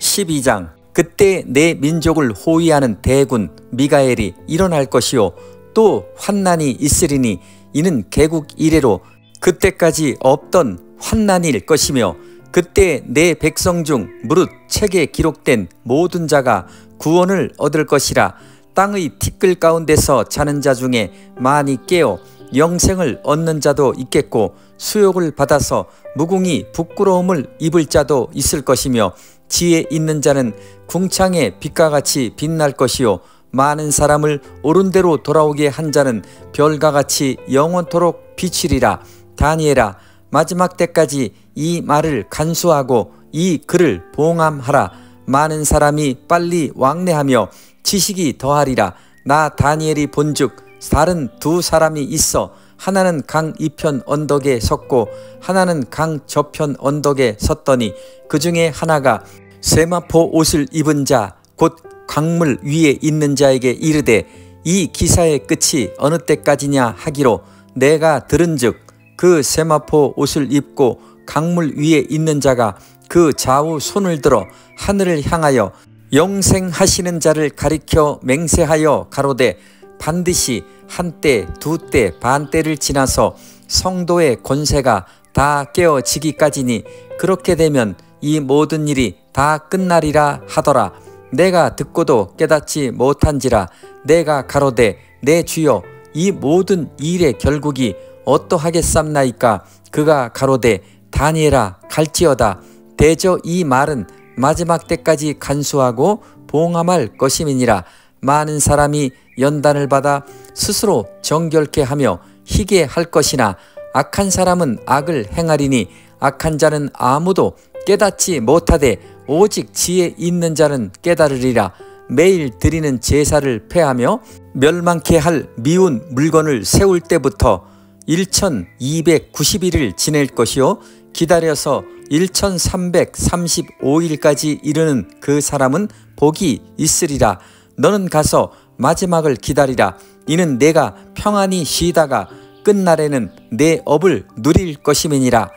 12장 그때 내 민족을 호위하는 대군 미가엘이 일어날 것이요 또 환난이 있으리니 이는 개국 이래로 그때까지 없던 환난일 것이며 그때 내 백성 중 무릇 책에 기록된 모든 자가 구원을 얻을 것이라. 땅의 티끌 가운데서 자는 자 중에 많이 깨어 영생을 얻는 자도 있겠고 수욕을 받아서 무궁히 부끄러움을 입을 자도 있을 것이며 지혜 있는 자는 궁창의 빛과 같이 빛날 것이요 많은 사람을 옳은 대로 돌아오게 한 자는 별과 같이 영원토록 비치리라. 다니엘아, 마지막 때까지 이 말을 간수하고 이 글을 봉함하라. 많은 사람이 빨리 왕래하며 지식이 더하리라. 나 다니엘이 본즉 다른 두 사람이 있어 하나는 강 이편 언덕에 섰고 하나는 강 저편 언덕에 섰더니 그 중에 하나가 세마포 옷을 입은 자 곧 강물 위에 있는 자에게 이르되 이 기사의 끝이 어느 때까지냐 하기로 내가 들은즉 그 세마포 옷을 입고 강물 위에 있는 자가 그 좌우 손을 들어 하늘을 향하여 영생하시는 자를 가리켜 맹세하여 가로되 반드시 한때 두때 반때를 지나서 성도의 권세가 다 깨어지기까지니 그렇게 되면 이 모든 일이 다 끝나리라 하더라. 내가 듣고도 깨닫지 못한지라. 내가 가로되 내 주여 이 모든 일의 결국이 어떠하겠삼나이까. 그가 가로되 다니엘아 갈지어다. 대저 이 말은 마지막 때까지 간수하고 봉함할 것임이니라. 많은 사람이 연단을 받아 스스로 정결케 하며 희게 할 것이나 악한 사람은 악을 행하리니 악한 자는 아무도 깨닫지 못하되 오직 지혜 있는 자는 깨달으리라. 매일 드리는 제사를 폐하며 멸망케 할 미운 물건을 세울 때부터 1290일을 지낼 것이요 기다려서 1335일까지 이르는 그 사람은 복이 있으리라. 너는 가서 마지막을 기다리라. 이는 내가 평안히 쉬다가 끝날에는 내 업을 누릴 것임이니라.